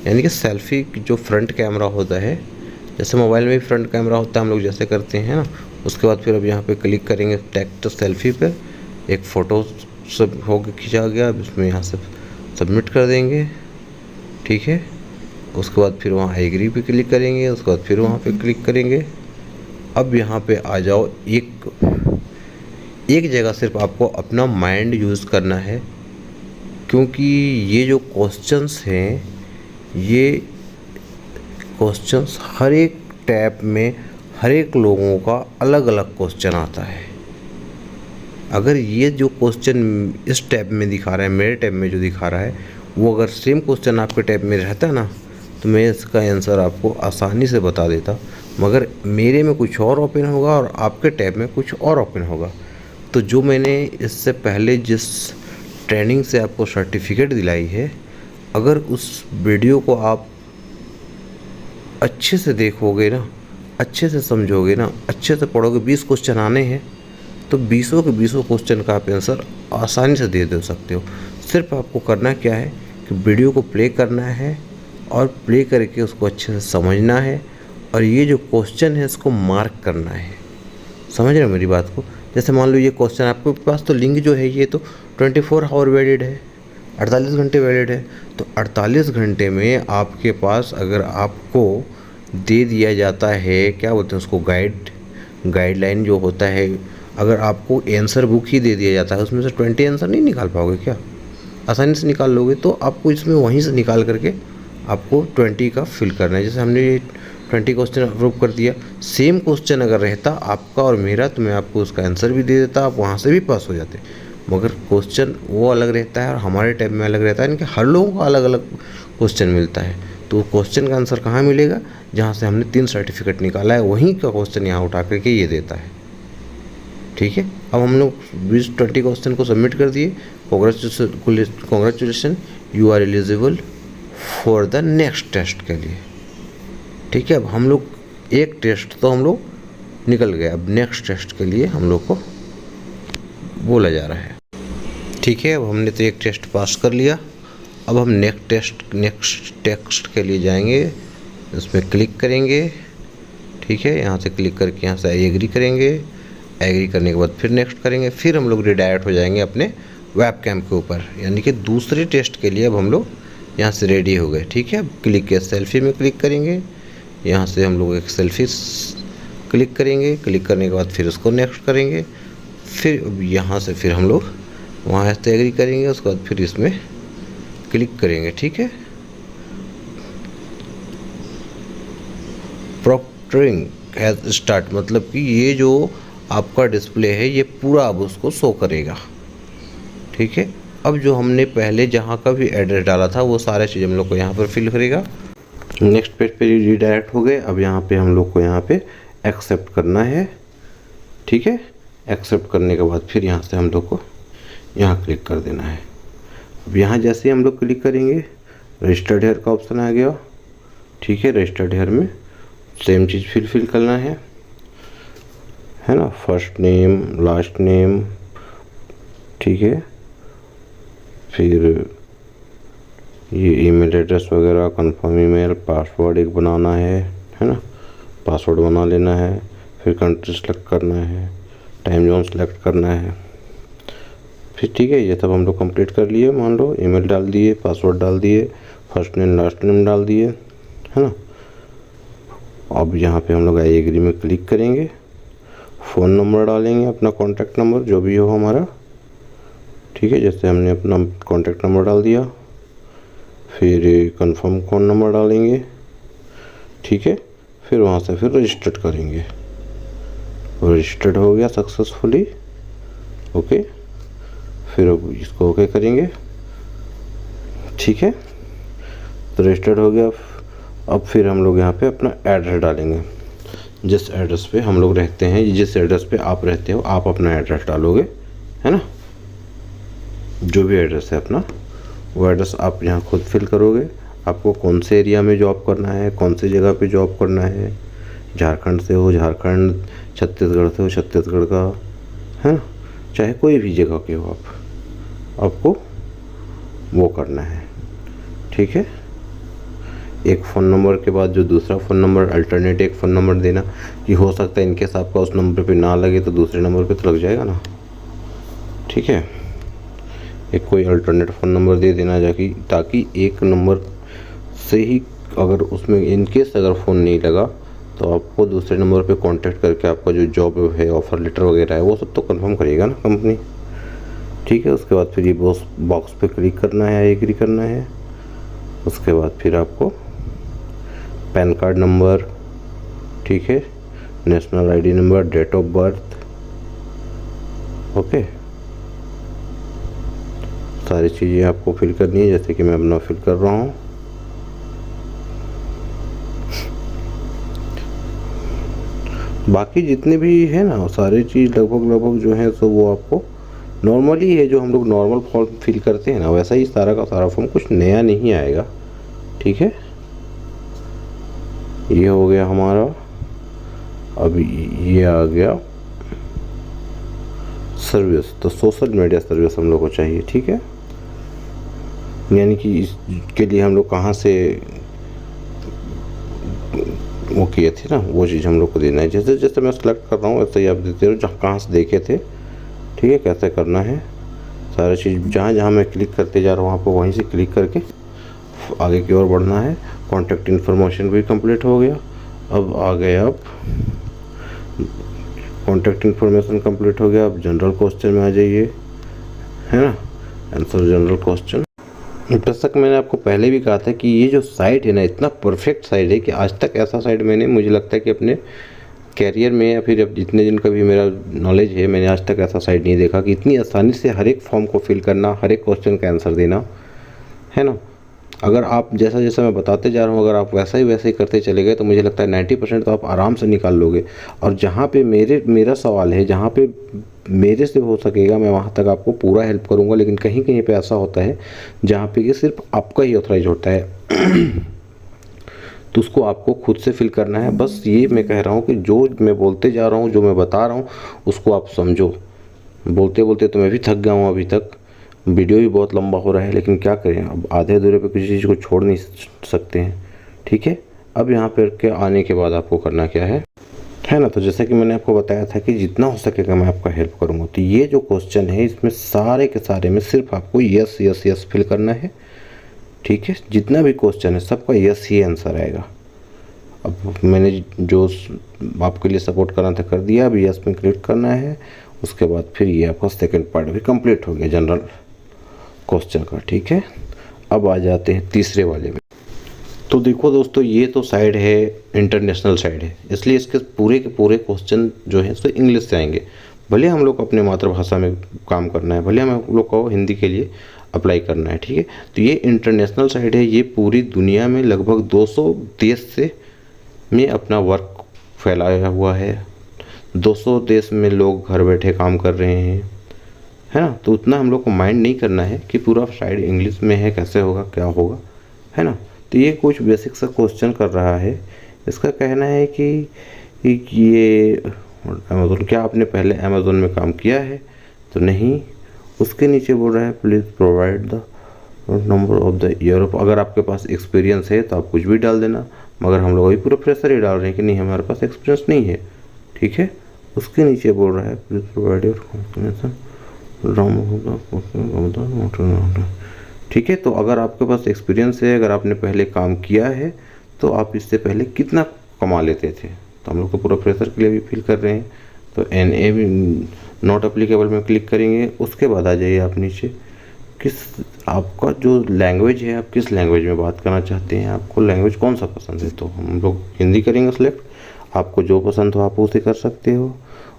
यानी कि सेल्फ़ी जो फ्रंट कैमरा होता है, जैसे मोबाइल में भी फ्रंट कैमरा होता है, हम लोग जैसे करते हैं ना। उसके बाद फिर अब यहाँ पे क्लिक करेंगे टेक टू सेल्फ़ी पे, एक फ़ोटो सब होकर खींचा गया। अब इसमें यहाँ से सबमिट कर देंगे, ठीक है। उसके बाद फिर वहाँ आई एग्री पे क्लिक करेंगे, उसके बाद फिर वहाँ पे क्लिक करेंगे। अब यहाँ पे आ जाओ, एक जगह सिर्फ आपको अपना माइंड यूज़ करना है, क्योंकि ये जो क्वेश्चंस हैं, ये क्वेश्चंस हर एक टैब में हर एक लोगों का अलग अलग क्वेश्चन आता है। अगर ये जो क्वेश्चन इस टैब में दिखा रहा है, मेरे टैब में जो दिखा रहा है, वो अगर सेम क्वेश्चन आपके टैब में रहता ना, तो मैं इसका आंसर आपको आसानी से बता देता। मगर मेरे में कुछ और ओपन होगा और आपके टैब में कुछ और ओपन होगा। तो जो मैंने इससे पहले जिस ट्रेनिंग से आपको सर्टिफिकेट दिलाई है, अगर उस वीडियो को आप अच्छे से देखोगे ना, अच्छे से समझोगे ना, अच्छे से पढ़ोगे, 20 क्वेश्चन आने हैं, तो 20 के 20 क्वेश्चन का आप आंसर आसानी से दे सकते हो। सिर्फ आपको करना क्या है कि वीडियो को प्ले करना है और प्ले करके उसको अच्छे से समझना है, और ये जो क्वेश्चन है इसको मार्क करना है। समझ रहे हो मेरी बात को। जैसे मान लो ये क्वेश्चन आपके पास, तो लिंक जो है ये तो 24 आवर वैलिड है, 48 घंटे वैलिड है। तो 48 घंटे में आपके पास अगर आपको दे दिया जाता है, क्या बोलते हैं उसको, गाइडलाइन जो होता है, अगर आपको आंसर बुक ही दे दिया जाता है, उसमें से 20 आंसर नहीं निकाल पाओगे क्या? आसानी से निकाल लोगे। तो आपको इसमें वहीं से निकाल करके आपको 20 का फिल करना है। जैसे हमने ये 20 क्वेश्चन अप्रूव कर दिया, सेम क्वेश्चन अगर रहता आपका और मेरा, तो मैं आपको उसका आंसर भी दे देता, आप वहाँ से भी पास हो जाते। मगर क्वेश्चन वो अलग रहता है और हमारे टैब में अलग रहता है, यानी कि हर लोगों को अलग अलग क्वेश्चन मिलता है। तो क्वेश्चन का आंसर कहाँ मिलेगा, जहाँ से हमने 3 सर्टिफिकेट निकाला है वहीं का क्वेश्चन यहाँ उठा करके ये देता है। ठीक है, अब हम लोग 20 क्वेश्चन को सबमिट कर दिए। Congratulation, you are eligible for the next test के लिए। ठीक है, अब हम लोग एक टेस्ट तो हम लोग निकल गए, अब नेक्स्ट टेस्ट के लिए हम लोग को बोला जा रहा है। ठीक है, अब हमने तो एक टेस्ट पास कर लिया। अब हम नेक्स्ट टेस्ट के लिए जाएंगे, इसमें क्लिक करेंगे। ठीक है, यहाँ से क्लिक करके यहाँ से एग्री करेंगे। एग्री करने के बाद फिर नेक्स्ट करेंगे, फिर हम लोग रिडायरेक्ट हो जाएंगे अपने वेब कैम के ऊपर, यानी कि दूसरे टेस्ट के लिए अब हम लोग यहाँ से रेडी हो गए। ठीक है, अब क्लिक के सेल्फी में क्लिक करेंगे, यहाँ से हम लोग एक सेल्फी क्लिक करेंगे। क्लिक करने के बाद फिर उसको नेक्स्ट करेंगे, फिर यहाँ से फिर हम लोग वहाँ से एग्री करेंगे, उसके बाद फिर इसमें क्लिक करेंगे। ठीक है, प्रॉक्टरिंग हैज स्टार्ट, मतलब कि ये जो आपका डिस्प्ले है ये पूरा अब उसको शो करेगा। ठीक है, अब जो हमने पहले जहाँ का भी एड्रेस डाला था वो सारे चीज़ हम लोग को यहाँ पर फिल करेगा। नेक्स्ट पेज पे रिडायरेक्ट हो गए। अब यहाँ पे हम लोग को यहाँ पे एक्सेप्ट करना है। ठीक है, एक्सेप्ट करने के बाद फिर यहाँ से हम लोग को यहाँ क्लिक कर देना है। अब यहाँ जैसे हम लोग क्लिक करेंगे रजिस्टर्ड हेयर का ऑप्शन आ गया। ठीक है, रजिस्टर्ड हेयर में सेम चीज़ फिल करना है ना, फर्स्ट नेम, लास्ट नेम। ठीक है, फिर ये ईमेल एड्रेस वगैरह, कंफर्म ईमेल, पासवर्ड एक बनाना है ना, पासवर्ड बना लेना है। फिर कंट्री सेलेक्ट करना है, टाइम जोन सेलेक्ट करना है। फिर ठीक है, ये सब हम लोग कंप्लीट कर लिए। मान लो ईमेल डाल दिए, पासवर्ड डाल दिए, फर्स्ट नेम लास्ट नेम डाल दिए, है ना। अब यहाँ पे हम लोग आई एग्री में क्लिक करेंगे, फ़ोन नंबर डालेंगे, अपना कॉन्टैक्ट नंबर जो भी हो हमारा। ठीक है, जैसे हमने अपना कॉन्टैक्ट नंबर डाल दिया, फिर कंफर्म फ़ोन नंबर डालेंगे। ठीक है, फिर वहाँ से फिर रजिस्टर्ड करेंगे। रजिस्टर्ड हो गया सक्सेसफुली। ओके, फिर अब इसको ओके करेंगे। ठीक है, तो रजिस्टर्ड हो गया। अब फिर हम लोग यहाँ पे अपना एड्रेस डालेंगे, जिस एड्रेस पे हम लोग रहते हैं, जिस एड्रेस पे आप रहते हो आप अपना एड्रेस डालोगे, है ना। जो भी एड्रेस है अपना, वो एड्रेस आप यहाँ खुद फिल करोगे। आपको कौन से एरिया में जॉब करना है, कौन सी जगह पे जॉब करना है, झारखंड से हो झारखंड, छत्तीसगढ़ से हो छत्तीसगढ़ का, है ना, चाहे कोई भी जगह के हो आपको वो करना है। ठीक है, एक फ़ोन नंबर के बाद जो दूसरा फ़ोन नंबर अल्टरनेट एक फ़ोन नंबर देना, कि हो सकता है इनकेस आपका उस नंबर पे ना लगे तो दूसरे नंबर पे तो लग जाएगा ना। ठीक है, एक कोई अल्टरनेट फ़ोन नंबर दे देना जाकि ताकि एक नंबर से ही अगर उसमें इनकेस अगर फ़ोन नहीं लगा तो आपको दूसरे नंबर पे कांटेक्ट करके आपका जो जॉब है, ऑफ़र लेटर वगैरह है, वो सब तो कंफर्म करेगा ना कंपनी। ठीक है, उसके बाद फिर ये बॉक्स पे क्लिक करना है, एग्री करना है। उसके बाद फिर आपको पैन कार्ड नंबर, ठीक है, national ID number, date of birth, okay, सारी चीज़ें आपको फिल करनी है, जैसे कि मैं अपना फिल कर रहा हूँ। बाकी जितने भी है ना सारी चीज़ लगभग जो है तो वो आपको नॉर्मली है, जो हम लोग नॉर्मल फॉर्म फिल करते हैं ना वैसा ही सारा का सारा फॉर्म, कुछ नया नहीं आएगा। ठीक है, ये हो गया हमारा। अब ये आ गया सर्विस, तो सोशल मीडिया सर्विस हम लोग को चाहिए। ठीक है, यानी कि इसके लिए हम लोग कहाँ से वो किए थे ना वो चीज़ हम लोग को देना है। जैसे जैसे मैं सेलेक्ट कर रहा हूँ वैसे ही आप देते रहो, जहाँ कहाँ से देखे थे। ठीक है, कैसे करना है सारी चीज़, जहाँ जहाँ मैं क्लिक करते जा रहा हूँ आपको वहीं से क्लिक करके आगे की ओर बढ़ना है। कॉन्टैक्ट इन्फॉर्मेशन भी कंप्लीट हो गया। अब आ गए आप कॉन्टैक्ट इन्फॉर्मेशन कंप्लीट हो गया। अब जनरल क्वेश्चन में आ जाइए, है ना, आंसर जनरल क्वेश्चन। दर्शक, मैंने आपको पहले भी कहा था कि ये जो साइट है ना इतना परफेक्ट साइट है कि आज तक ऐसा साइट मैंने, मुझे लगता है कि अपने कैरियर में या फिर अब जितने दिन का भी मेरा नॉलेज है, मैंने आज तक ऐसा साइट नहीं देखा कि इतनी आसानी से हर एक फॉर्म को फिल करना, हर एक क्वेश्चन का आंसर देना, है ना। अगर आप जैसा जैसा मैं बताते जा रहा हूँ, अगर आप वैसा ही करते चले गए तो मुझे लगता है 90% तो आप आराम से निकाल लोगे। और जहाँ पे मेरा सवाल है, जहाँ पे मेरे से हो सकेगा मैं वहाँ तक आपको पूरा हेल्प करूँगा, लेकिन कहीं कहीं पे ऐसा होता है जहाँ पे कि सिर्फ आपका ही ऑथराइज होता है तो उसको आपको खुद से फिल करना है। बस ये मैं कह रहा हूँ कि जो मैं बोलते जा रहा हूँ, जो मैं बता रहा हूँ, उसको आप समझो। बोलते बोलते तो मैं भी थक गया हूँ अभी तक, वीडियो भी बहुत लंबा हो रहा है, लेकिन क्या करें, अब आधे अधूरे पे किसी चीज़ को छोड़ नहीं सकते हैं। ठीक है, अब यहाँ पर के आने के बाद आपको करना क्या है ना। तो जैसा कि मैंने आपको बताया था कि जितना हो सकेगा मैं आपका हेल्प करूँगा। तो ये जो क्वेश्चन है इसमें सारे के सारे में सिर्फ आपको यस यस यस फिल करना है। ठीक है, जितना भी क्वेश्चन है सबका यस ही आंसर आएगा। अब मैंने जो आपके लिए सपोर्ट करना था कर दिया, अब यस में क्लिक करना है। उसके बाद फिर ये आपका सेकंड पार्ट भी कंप्लीट हो गया जनरल क्वेश्चन का। ठीक है, अब आ जाते हैं तीसरे वाले में। तो देखो दोस्तों, ये तो साइड है, इंटरनेशनल साइड है, इसलिए इसके पूरे के पूरे क्वेश्चन जो है सो इंग्लिश से आएंगे। भले हम लोग अपने मातृभाषा में काम करना है, भले हम लोग को हिंदी के लिए अप्लाई करना है। ठीक है, तो ये इंटरनेशनल साइड है, ये पूरी दुनिया में लगभग 200 देश से में अपना वर्क फैलाया हुआ है। 200 देश में लोग घर बैठे काम कर रहे हैं, है ना। तो उतना हम लोग को माइंड नहीं करना है कि पूरा साइड इंग्लिश में है, कैसे होगा क्या होगा, है ना। तो ये कुछ बेसिक सा क्वेश्चन कर रहा है। इसका कहना है कि ये अमेज़ोन, क्या आपने पहले अमेज़ोन में काम किया है? तो नहीं। उसके नीचे बोल रहा है please provide the number of the year. अगर आपके पास एक्सपीरियंस है तो आप कुछ भी डाल देना, मगर हम लोग अभी पूरा फ्रेशर ही डाल रहे हैं कि नहीं हमारे पास एक्सपीरियंस नहीं है। ठीक है, उसके नीचे बोल रहा है प्लीज़ प्रोवाइड योर कॉम्बिनेशन। ठीक है, तो अगर आपके पास एक्सपीरियंस है, अगर आपने पहले काम किया है, तो आप इससे पहले कितना कमा लेते थे। तो हम लोग तो पूरा फ्रेशर के लिए भी फिल कर रहे हैं, तो NA भी नॉट अप्लीकेबल में क्लिक करेंगे। उसके बाद आ जाइए आप नीचे, किस आपका जो लैंग्वेज है, आप किस लैंग्वेज में बात करना चाहते हैं, आपको लैंग्वेज कौन सा पसंद है। तो हम लोग हिंदी करेंगे सिलेक्ट, आपको जो पसंद हो आप उसे कर सकते हो।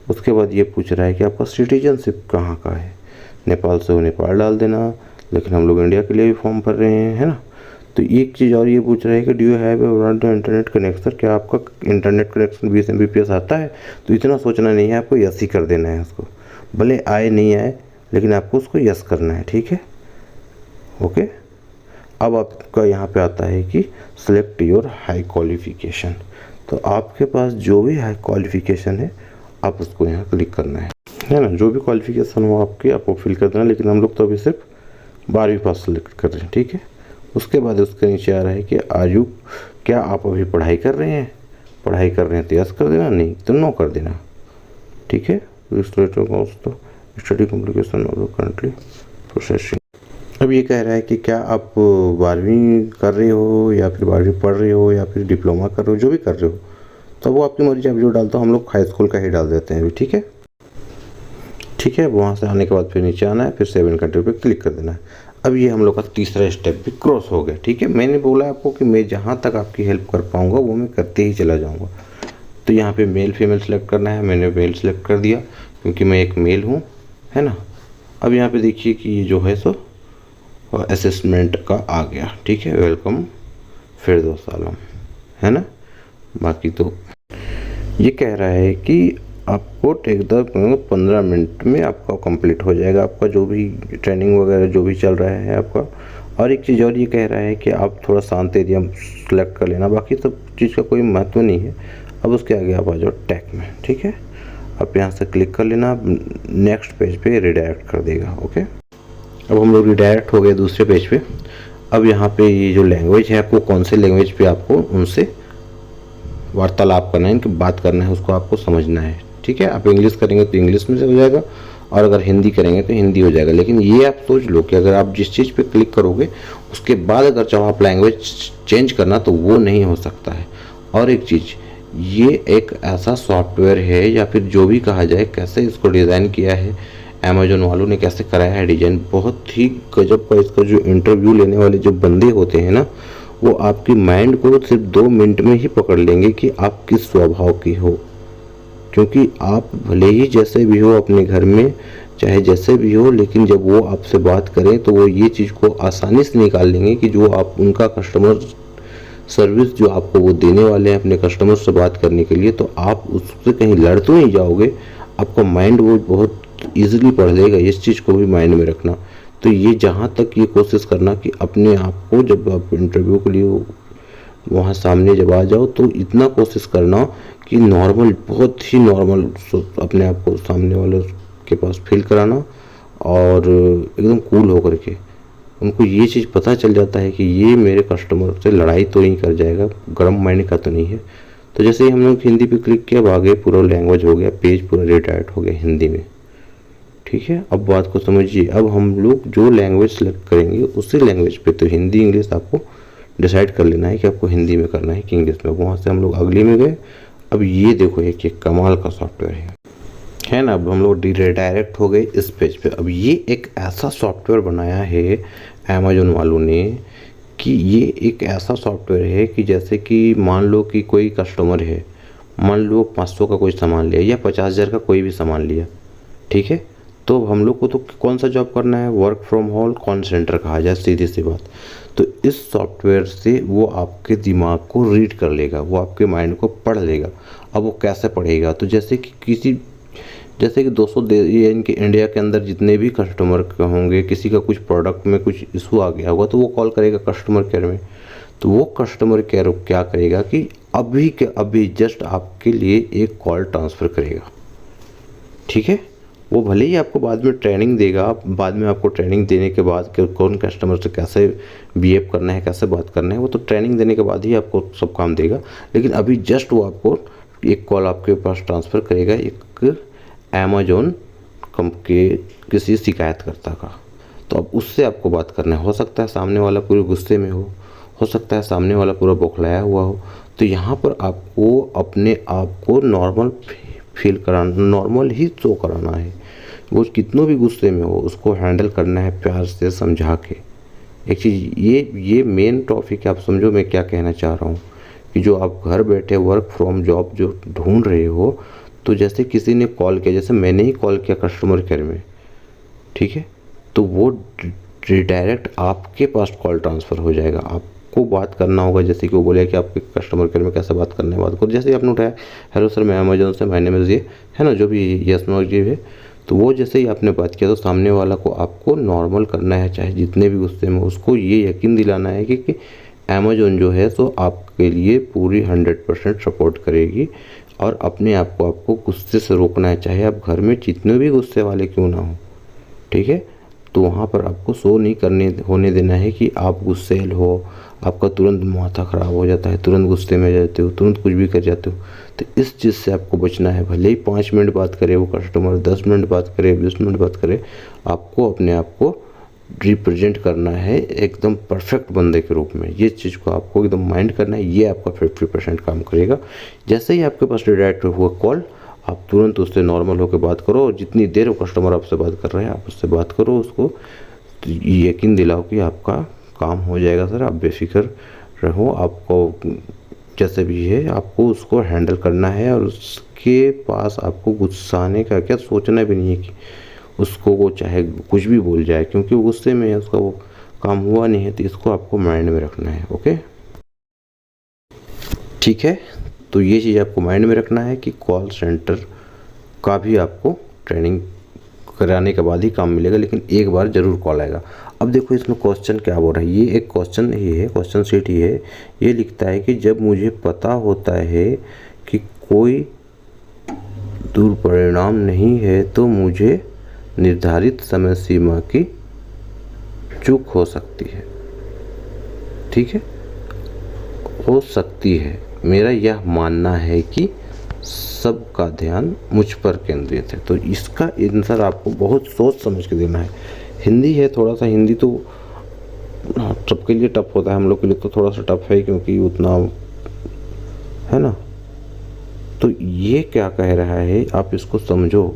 उसके बाद ये पूछ रहा है कि आपका सिटीजनशिप कहाँ का है। नेपाल से हो नेपाल डाल देना, लेकिन हम लोग इंडिया के लिए भी फॉर्म भर रहे हैं, है ना। तो एक चीज़ और ये पूछ रहा है कि do you have a internet connection, क्या आपका इंटरनेट कनेक्शन 20 Mbps आता है। तो इतना सोचना नहीं है, आपको यस ही कर देना है उसको, भले आए नहीं आए, लेकिन आपको उसको यस करना है। ठीक है, ओके। अब आपका यहाँ पे आता है कि सिलेक्ट योर हाई क्वालिफिकेशन। तो आपके पास जो भी हाई क्वालिफिकेशन है आप उसको यहाँ क्लिक करना है ना। जो भी क्वालिफिकेशन हो आपकी, आपको फिल कर देना, लेकिन हम लोग तो अभी सिर्फ 12वीं पास सेलेक्ट कर रहे हैं। ठीक है, उसके बाद उसके नीचे आ रहा है कि आयु, क्या आप अभी पढ़ाई कर रहे हैं। पढ़ाई कर रहे हैं तो यस कर देना, नहीं तो नो कर देना। ठीक है, स्टडी कॉम्प्लिकेशन और करंटली प्रोसेसिंग। अब ये कह रहा है कि क्या आप 12वीं कर रहे हो या फिर 12वीं पढ़ रहे हो या फिर डिप्लोमा कर रहे हो, जो भी कर रहे हो, तो वो आपकी मर्जी। आप जो डालते हो, हम लोग हाई स्कूल का ही डाल देते हैं अभी। ठीक है, ठीक है। वहाँ से आने के बाद फिर नीचे आना है, फिर 7 कंट्री पे क्लिक कर देना है। अब ये हम लोग का तीसरा स्टेप भी क्रॉस हो गया। ठीक है, मैंने बोला आपको कि मैं जहाँ तक आपकी हेल्प कर पाऊँगा वो मैं करते ही चला जाऊँगा। तो यहाँ पे मेल फीमेल सेलेक्ट करना है, मैंने मेल सेलेक्ट कर दिया क्योंकि मैं एक मेल हूँ, है ना। अब यहाँ पे देखिए कि ये जो है सो असेसमेंट का आ गया। ठीक है, वेलकम फिरदौस आलम, है ना। बाकी तो ये कह रहा है कि आपको टेक द 15 मिनट में आपका कंप्लीट हो जाएगा, आपका जो भी ट्रेनिंग वगैरह जो भी चल रहा है आपका। और एक चीज़ और ये कह रहा है कि आप थोड़ा शांत एरिया सेलेक्ट कर लेना, बाकी सब चीज़ का कोई महत्व नहीं है। अब उसके आगे आप आ जाओ टैग में। ठीक है, आप यहाँ से क्लिक कर लेना, नेक्स्ट पेज पे रिडायरेक्ट कर देगा। ओके, अब हम लोग रिडायरेक्ट हो गए दूसरे पेज पे। अब यहाँ पे ये जो लैंग्वेज है, आपको कौन से लैंग्वेज पे आपको उनसे वार्तालाप करना है, इनकी बात करना है, उसको आपको समझना है। ठीक है, आप इंग्लिश करेंगे तो इंग्लिश में से हो जाएगा, और अगर हिंदी करेंगे तो हिंदी हो जाएगा। लेकिन ये आप सोच लो कि अगर आप जिस चीज़ पे क्लिक करोगे उसके बाद अगर चाहो आप लैंग्वेज चेंज करना तो वो नहीं हो सकता है। और एक चीज़, ये एक ऐसा सॉफ्टवेयर है, या फिर जो भी कहा जाए, कैसे इसको डिज़ाइन किया है अमेजोन वालों ने, कैसे कराया है डिज़ाइन, बहुत ही गजब का। इसका जो इंटरव्यू लेने वाले जो बंदे होते हैं ना, वो आपकी माइंड को सिर्फ 2 मिनट में ही पकड़ लेंगे कि आप किस स्वभाव की हो। क्योंकि आप भले ही जैसे भी हो अपने घर में चाहे जैसे भी हो, लेकिन जब वो आपसे बात करें तो वो ये चीज़ को आसानी से निकाल लेंगे कि जो आप उनका कस्टमर सर्विस जो आपको वो देने वाले हैं अपने कस्टमर से बात करने के लिए, तो आप उससे कहीं लड़ तो नहीं जाओगे, आपका माइंड वो बहुत ईजिली पढ़ लेगा। इस चीज़ को भी माइंड में रखना। तो ये जहाँ तक ये कोशिश करना कि अपने आप को जब आप इंटरव्यू के लिए वहाँ सामने जब आ जाओ तो इतना कोशिश करना कि नॉर्मल, बहुत ही नॉर्मल अपने आप को सामने वाले के पास फील कराना, और एकदम कूल होकर के उनको ये चीज़ पता चल जाता है कि ये मेरे कस्टमर से लड़ाई तो नहीं कर जाएगा, गर्म माइंड का तो नहीं है। तो जैसे ही हम लोग हिंदी पे क्लिक किया, अब आगे पूरा लैंग्वेज हो गया, पेज पूरा रिडायरेक्ट हो गया हिंदी में। ठीक है, अब बात को समझिए। अब हम लोग जो लैंग्वेज सेलेक्ट करेंगे उसी लैंग्वेज पे, तो हिंदी इंग्लिश आपको डिसाइड कर लेना है कि आपको हिंदी में करना है कि इंग्लिश में। वहाँ से हम लोग अगली में गए। अब ये देखो एक कमाल का सॉफ्टवेयर है ना। अब हम लोग रिडायरेक्ट हो गए इस पेज पे। अब ये एक ऐसा सॉफ्टवेयर बनाया है अमेज़न वालों ने कि ये एक ऐसा सॉफ्टवेयर है कि जैसे कि मान लो कि कोई कस्टमर है, मान लो 500 का कोई सामान लिया या 50,000 का कोई भी सामान लिया, ठीक है। तो हम लोग को तो कौन सा जॉब करना है, work from home call centre कहा जाए, सीधी सी बात। तो इस सॉफ्टवेयर से वो आपके दिमाग को रीड कर लेगा, वो आपके माइंड को पढ़ लेगा। अब वो कैसे पढ़ेगा, तो जैसे कि 200 इनके इंडिया के अंदर जितने भी कस्टमर होंगे, किसी का कुछ प्रोडक्ट में कुछ इशू आ गया होगा तो वो कॉल करेगा कस्टमर केयर में। तो वो कस्टमर केयर क्या करेगा कि अभी के अभी जस्ट आपके लिए एक कॉल ट्रांसफ़र करेगा, ठीक है। वो भले ही आपको बाद में ट्रेनिंग देगा, बाद में आपको ट्रेनिंग देने के बाद कि कौन कस्टमर से कैसे बिहेव करना है, कैसे बात करना है, वो तो ट्रेनिंग देने के बाद ही आपको सब काम देगा। लेकिन अभी जस्ट वो आपको एक कॉल आपके पास ट्रांसफ़र करेगा एक अमेज़न के किसी शिकायतकर्ता का। तो अब उससे आपको बात करना है। हो सकता है सामने वाला पूरे गुस्से में हो सकता है सामने वाला पूरा बौखलाया हुआ हो। तो यहाँ पर आपको अपने आप को नॉर्मल फील कराना, नॉर्मल ही शो कराना है। वो कितनों भी गुस्से में हो उसको हैंडल करना है प्यार से समझा के। एक चीज़ ये मेन टॉपिक है। आप समझो मैं क्या कहना चाह रहा हूँ कि जो आप घर बैठे वर्क फ्रॉम जॉब जो ढूंढ रहे हो, तो जैसे किसी ने कॉल किया, जैसे मैंने ही कॉल किया कस्टमर केयर में, ठीक है, तो वो डायरेक्ट आपके पास कॉल ट्रांसफ़र हो जाएगा। आपको बात करना होगा, जैसे कि वो बोले कि आपके कस्टमर केयर में कैसे बात करना है, बात करो। जैसे ही आपने उठाया, हेलो सर मैं अमेज़न से, माय नेम इज़ ये, है ना, जो भी यस नो जी है, तो वो जैसे ही आपने बात किया तो सामने वाला को आपको नॉर्मल करना है, चाहे जितने भी गुस्से में, उसको ये यकीन दिलाना है कि अमेज़न जो है तो आपके लिए पूरी 100% सपोर्ट करेगी। और अपने आप को आपको गुस्से से रोकना है, चाहे आप घर में जितने भी गुस्से वाले क्यों ना हो, ठीक है। तो वहाँ पर आपको शो नहीं होने देना है कि आप गुस्सेल हो, आपका तुरंत माथा ख़राब हो जाता है, तुरंत गुस्से में जाते हो, तुरंत कुछ भी कर जाते हो। तो इस चीज़ से आपको बचना है। भले ही 5 मिनट बात करे वो कस्टमर, 10 मिनट बात करे, 20 मिनट बात करे, आपको अपने आप को रिप्रेजेंट करना है एकदम परफेक्ट बंदे के रूप में। ये चीज़ को आपको एकदम माइंड करना है। ये आपका 50% काम करेगा। जैसे ही आपके पास डायरेक्ट हुआ कॉल, आप तुरंत उससे नॉर्मल होकर बात करो, और जितनी देर वो कस्टमर आपसे बात कर रहे हैं आप उससे बात करो, उसको तो यकीन दिलाओ कि आपका काम हो जाएगा सर, आप बेफिक्र रहो। आपको जैसे भी है आपको उसको हैंडल करना है, और उसके पास आपको गुस्साने का क्या सोचना भी नहीं है कि उसको वो चाहे कुछ भी बोल जाए, क्योंकि वो गुस्से में है, उसका वो काम हुआ नहीं है। तो इसको आपको माइंड में रखना है। ओके, ठीक है। तो ये चीज़ आपको माइंड में रखना है कि कॉल सेंटर का भी आपको ट्रेनिंग कराने के बाद ही काम मिलेगा, लेकिन एक बार ज़रूर कॉल आएगा। अब देखो इसमें क्वेश्चन क्या बोल रहा है। ये एक क्वेश्चन ही है, क्वेश्चन शीट ही है। ये लिखता है कि जब मुझे पता होता है कि कोई दुष्परिणाम नहीं है तो मुझे निर्धारित समय सीमा की चूक हो सकती है। ठीक है, हो सकती है। मेरा यह मानना है कि सबका ध्यान मुझ पर केंद्रित है। तो इसका आंसर आपको बहुत सोच समझ के देना है। हिंदी है, थोड़ा सा हिंदी तो सबके लिए टफ होता है, हम लोग के लिए तो थोड़ा सा टफ है, क्योंकि उतना है ना। तो ये क्या कह रहा है, आप इसको समझो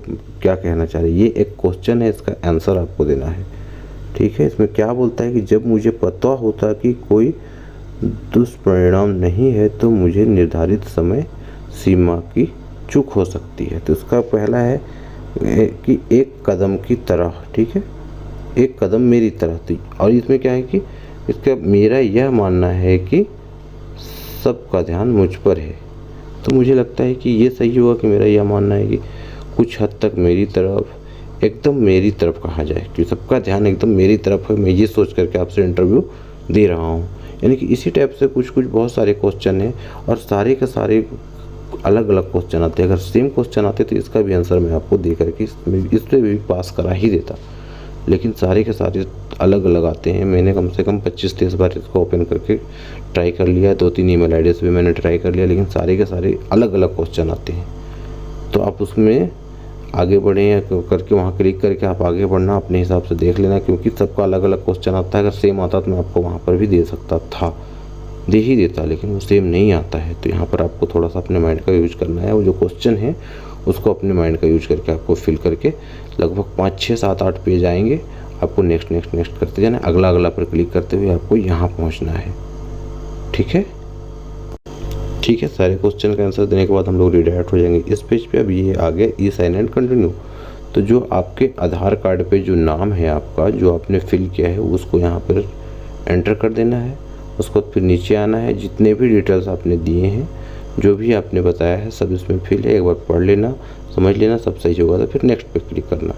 क्या कहना चाह रहे हैं। ये एक क्वेश्चन है, इसका आंसर आपको देना है। ठीक है, इसमें क्या बोलता है कि जब मुझे पता होता कि कोई दुष्परिणाम नहीं है तो मुझे निर्धारित समय सीमा की चूक हो सकती है। तो इसका पहला है कि एक कदम की तरह, ठीक है, एक कदम मेरी तरह थी। और इसमें क्या है कि इसका मेरा यह मानना है कि सबका ध्यान मुझ पर है। तो मुझे लगता है कि ये सही होगा कि मेरा यह मानना है कि कुछ हद तक मेरी तरफ, एकदम मेरी तरफ कहा जाए कि सबका ध्यान एकदम मेरी तरफ है, मैं ये सोच करके आपसे इंटरव्यू दे रहा हूँ। यानी कि इसी टाइप से कुछ कुछ बहुत सारे क्वेश्चन हैं और सारे के सारे अलग अलग क्वेश्चन आते हैं। अगर सेम क्वेश्चन आते तो इसका भी आंसर मैं आपको दे करके इस पर भी पास करा ही देता, लेकिन सारे के सारे अलग अलग आते हैं। मैंने कम से कम 25-30 बार इसको ओपन करके ट्राई कर लिया, 2-3 ईमेल आईडी से भी मैंने ट्राई कर लिया, लेकिन सारे के सारे अलग अलग क्वेश्चन आते हैं। तो आप उसमें आगे बढ़ें या करके वहाँ क्लिक करके आप आगे बढ़ना अपने हिसाब से देख लेना, क्योंकि सबका अलग अलग क्वेश्चन आता है। अगर सेम आता तो मैं आपको वहाँ पर भी दे सकता था, दे ही देता, लेकिन वो सेम नहीं आता है। तो यहाँ पर आपको थोड़ा सा अपने माइंड का यूज करना है। वो जो क्वेश्चन है उसको अपने माइंड का यूज करके आपको फिल करके लगभग 5, 6, 7, 8 पेज आएंगे। आपको नेक्स्ट नेक्स्ट नेक्स्ट करते जाना, अगला अगला पर क्लिक करते हुए आपको यहाँ पहुँचना है। ठीक है, ठीक है। सारे क्वेश्चन का आंसर देने के बाद हम लोग रिडायरेक्ट हो जाएंगे इस पेज पे। अब ये आ गया ई साइन एंड कंटिन्यू। तो जो आपके आधार कार्ड पे जो नाम है आपका, जो आपने फिल किया है, उसको यहाँ पर एंटर कर देना है। उसके बाद फिर नीचे आना है, जितने भी डिटेल्स आपने दिए हैं, जो भी आपने बताया है, सब इसमें फिल है। एक बार पढ़ लेना, समझ लेना, सब सही होगा तो फिर नेक्स्ट पे क्लिक करना।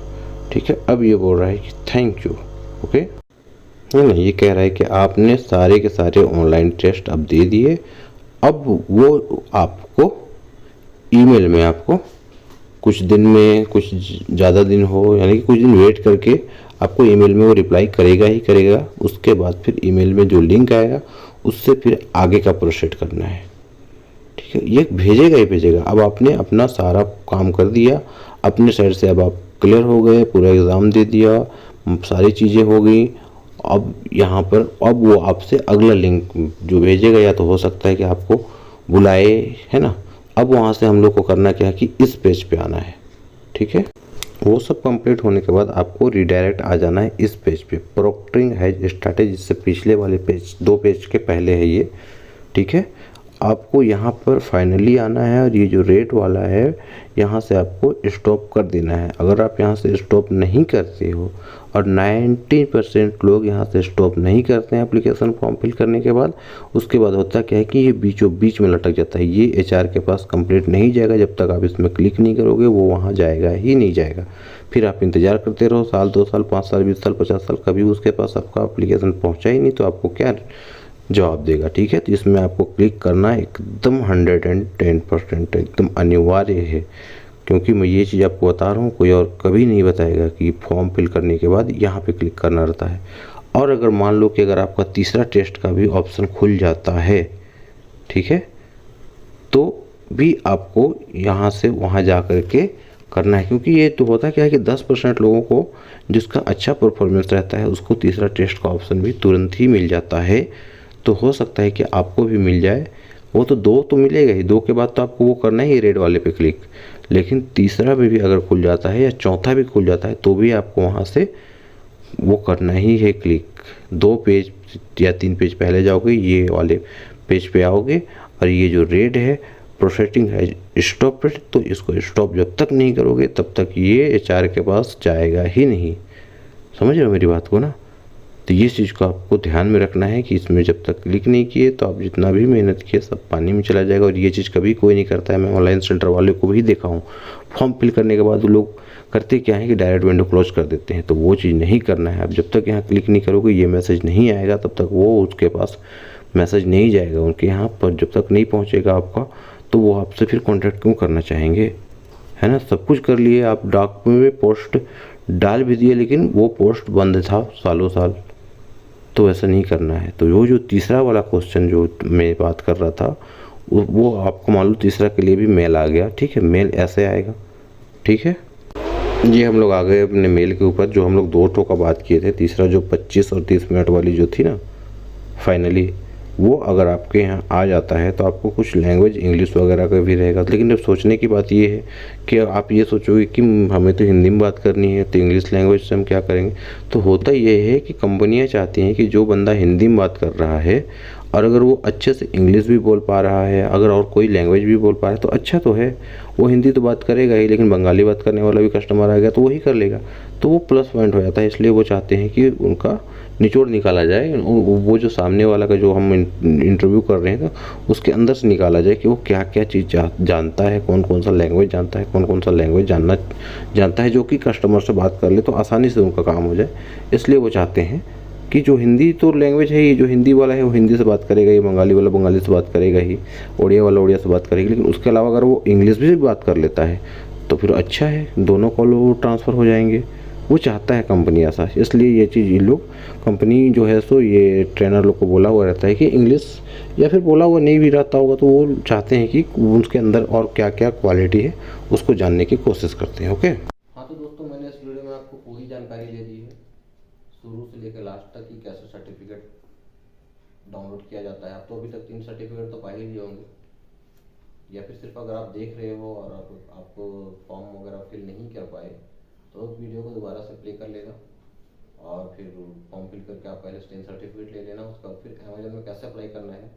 ठीक है। अब ये बोल रहा है कि थैंक यू, ओके है ना। ये कह रहा है कि आपने सारे के सारे ऑनलाइन टेस्ट अब दे दिए। अब वो आपको ईमेल में, आपको कुछ दिन में, कुछ ज़्यादा दिन हो, यानी कि कुछ दिन वेट करके आपको ईमेल में वो रिप्लाई करेगा ही करेगा। उसके बाद फिर ईमेल में जो लिंक आएगा उससे फिर आगे का प्रोसेस करना है। ठीक है, ये भेजेगा ही भेजेगा। अब आपने अपना सारा काम कर दिया अपने साइड से, अब आप क्लियर हो गए, पूरा एग्ज़ाम दे दिया, सारी चीज़ें हो गई। अब यहाँ पर अब वो आपसे अगला लिंक जो भेजेगा, या तो हो सकता है कि आपको बुलाए, है ना। अब वहाँ से हम लोग को करना क्या है कि इस पेज पे आना है। ठीक है, वो सब कंप्लीट होने के बाद आपको रिडायरेक्ट आ जाना है इस पेज पे। प्रोक्टरिंग हैज स्टार्टेड, जिससे पिछले वाले पेज, 2 पेज के पहले है ये। ठीक है, आपको यहाँ पर फाइनली आना है और ये जो रेट वाला है यहाँ से आपको स्टॉप कर देना है। अगर आप यहाँ से स्टॉप नहीं करते हो, और 90% लोग यहाँ से स्टॉप नहीं करते हैं एप्लीकेशन फॉर्म फिल करने के बाद, उसके बाद होता क्या है कि ये बीचों बीच में लटक जाता है। ये एचआर के पास कंप्लीट नहीं जाएगा जब तक आप इसमें क्लिक नहीं करोगे, वो वहाँ जाएगा ही नहीं जाएगा। फिर आप इंतज़ार करते रहो, साल 2 साल 5 साल 20 साल 50 साल, कभी उसके पास आपका एप्लीकेशन पहुँचा ही नहीं, तो आपको क्या जवाब देगा। ठीक है, तो इसमें आपको क्लिक करना एकदम 110% एकदम अनिवार्य है, क्योंकि मैं ये चीज़ आपको बता रहा हूँ, कोई और कभी नहीं बताएगा कि फॉर्म फिल करने के बाद यहाँ पे क्लिक करना रहता है। और अगर मान लो कि अगर आपका तीसरा टेस्ट का भी ऑप्शन खुल जाता है, ठीक है, तो भी आपको यहाँ से वहाँ जा कर के करना है, क्योंकि ये तो होता क्या है कि 10% लोगों को जिसका अच्छा परफॉर्मेंस रहता है उसको तीसरा टेस्ट का ऑप्शन भी तुरंत ही मिल जाता है। तो हो सकता है कि आपको भी मिल जाए। वो तो 2 तो मिलेगा ही, 2 के बाद तो आपको वो करना ही रेड वाले पे क्लिक। लेकिन तीसरा में भी अगर खुल जाता है या चौथा भी खुल जाता है तो भी आपको वहाँ से वो करना ही है क्लिक। 2 पेज या 3 पेज पहले जाओगे, ये वाले पेज पे आओगे, और ये जो रेड है प्रोसेसिंग है स्टॉप, तो इसको स्टॉप जब तक नहीं करोगे तब तक ये एचआर के पास जाएगा ही नहीं। समझ रहे हो मेरी बात को ना। तो ये चीज़ को आपको ध्यान में रखना है कि इसमें जब तक क्लिक नहीं किए तो आप जितना भी मेहनत किए सब पानी में चला जाएगा। और ये चीज़ कभी कोई नहीं करता है, मैं ऑनलाइन सेंटर वाले को भी देखा हूँ। फॉर्म फिल करने के बाद वो लोग करते क्या है कि डायरेक्ट विंडो क्लोज कर देते हैं, तो वो चीज़ नहीं करना है। आप जब तक यहाँ क्लिक नहीं करोगे, ये मैसेज नहीं आएगा, तब तक वो उसके पास मैसेज नहीं जाएगा उनके यहाँ पर। जब तक नहीं पहुँचेगा आपका, तो वो आपसे फिर कॉन्टैक्ट क्यों करना चाहेंगे, है ना। सब कुछ कर लिए आप, डाक में पोस्ट डाल भी दिए, लेकिन वो पोस्ट बंद था सालों साल, तो ऐसा नहीं करना है। तो वो जो तीसरा वाला क्वेश्चन जो मैं बात कर रहा था, वो आपको मालूम तीसरा के लिए भी मेल आ गया। ठीक है, मेल ऐसे आएगा। ठीक है, ये हम लोग आ गए अपने मेल के ऊपर। जो हम लोग 2 ठो का बात किए थे, तीसरा जो 25 और 30 मिनट वाली जो थी ना, फाइनली वो अगर आपके यहाँ आ जाता है तो आपको कुछ लैंग्वेज इंग्लिश वगैरह का भी रहेगा। लेकिन अब सोचने की बात ये है कि आप ये सोचोगे कि हमें तो हिंदी में बात करनी है, तो इंग्लिश लैंग्वेज से हम क्या करेंगे। तो होता ये है कि कंपनियाँ चाहती हैं कि जो बंदा हिंदी में बात कर रहा है, और अगर वो अच्छे से इंग्लिश भी बोल पा रहा है, अगर और कोई लैंग्वेज भी बोल पा रहा है, तो अच्छा तो है। वो हिंदी तो बात करेगा ही, लेकिन बंगाली बात करने वाला भी कस्टमर आ गया तो वही कर लेगा, तो वो प्लस पॉइंट हो जाता है। इसलिए वो चाहते हैं कि उनका निचोड़ निकाला जाए, वो जो सामने वाला का जो हम इंटरव्यू कर रहे हैं तो उसके अंदर से निकाला जाए कि वो क्या क्या चीज़ जानता है, कौन कौन सा लैंग्वेज जानता है, कौन कौन सा लैंग्वेज जानता है, जो कि कस्टमर से बात कर ले तो आसानी से उनका काम हो जाए। इसलिए वो चाहते हैं कि जो हिंदी तो लैंग्वेज है, ये जो हिंदी वाला है वो हिंदी से बात करेगा, ये बंगाली वाला बंगाली से बात करेगा ही, उड़िया वाला उड़िया से बात करेगी, लेकिन उसके अलावा अगर वो इंग्लिश भी बात कर लेता है तो फिर अच्छा है, दोनों कॉल वो ट्रांसफ़र हो जाएंगे। वो चाहता है कंपनी ऐसा, इसलिए ये चीज़ ये लोग कंपनी जो है सो ये ट्रेनर लोग को बोला हुआ रहता है कि इंग्लिश, या फिर बोला हुआ नहीं भी रहता होगा तो वो चाहते हैं कि उसके अंदर और क्या क्या क्वालिटी है उसको जानने की कोशिश करते हैं। ओके, हाँ तो दोस्तों, मैंने इस वीडियो में आपको पूरी जानकारी दे दी है, शुरू से लेकर लास्ट तक कि कैसे सर्टिफिकेट डाउनलोड किया जाता है। आप तो अभी तक 3 सर्टिफिकेट तो पा ही लिए होंगे, या फिर सिर्फ अगर आप देख रहे हो और आपको फॉर्म वगैरह फिल नहीं कर पाए तो उस वीडियो को दोबारा से प्ले कर लेना और फिर फॉर्म फिल करके आप पहले 10 सर्टिफिकेट ले लेना। उसका फिर अमेजन में कैसे अप्लाई करना है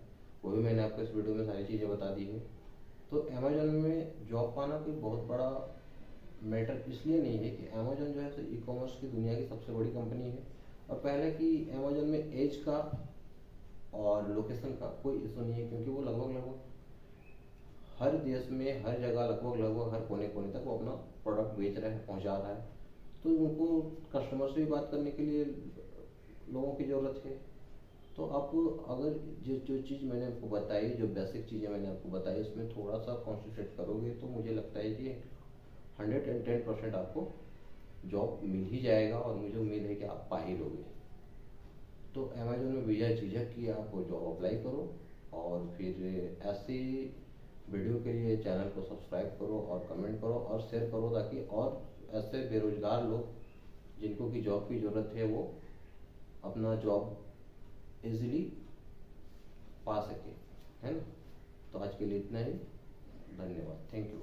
वो भी मैंने आपको इस वीडियो में सारी चीज़ें बता दी है। तो अमेजन में जॉब पाना कोई बहुत बड़ा मैटर इसलिए नहीं है कि अमेजन जो है तो ई कॉमर्स की दुनिया की सबसे बड़ी कंपनी है, और पहले कि अमेजन में एज का और लोकेशन का कोई इशू नहीं है, क्योंकि वो लगभग हर देश में हर जगह लगभग हर कोने कोने तक वो अपना प्रोडक्ट बेच रहा है, पहुंचा रहा है। तो उनको कस्टमर से भी बात करने के लिए लोगों की ज़रूरत है। तो आप अगर जो चीज़ मैंने आपको बताई, जो बेसिक चीज़ें मैंने आपको बताई, इसमें थोड़ा सा कॉन्सेंट्रेट करोगे तो मुझे लगता है कि 110% आपको जॉब मिल ही जाएगा, और मुझे उम्मीद है कि आप पा ही लोगे। तो अमेजोन में भैया झिझक कि आप जॉब अप्लाई करो, और फिर ऐसे वीडियो के लिए चैनल को सब्सक्राइब करो और कमेंट करो और शेयर करो, ताकि और ऐसे बेरोजगार लोग जिनको की जॉब की ज़रूरत है वो अपना जॉब इजीली पा सके, है ना। तो आज के लिए इतना ही, धन्यवाद, थैंक यू।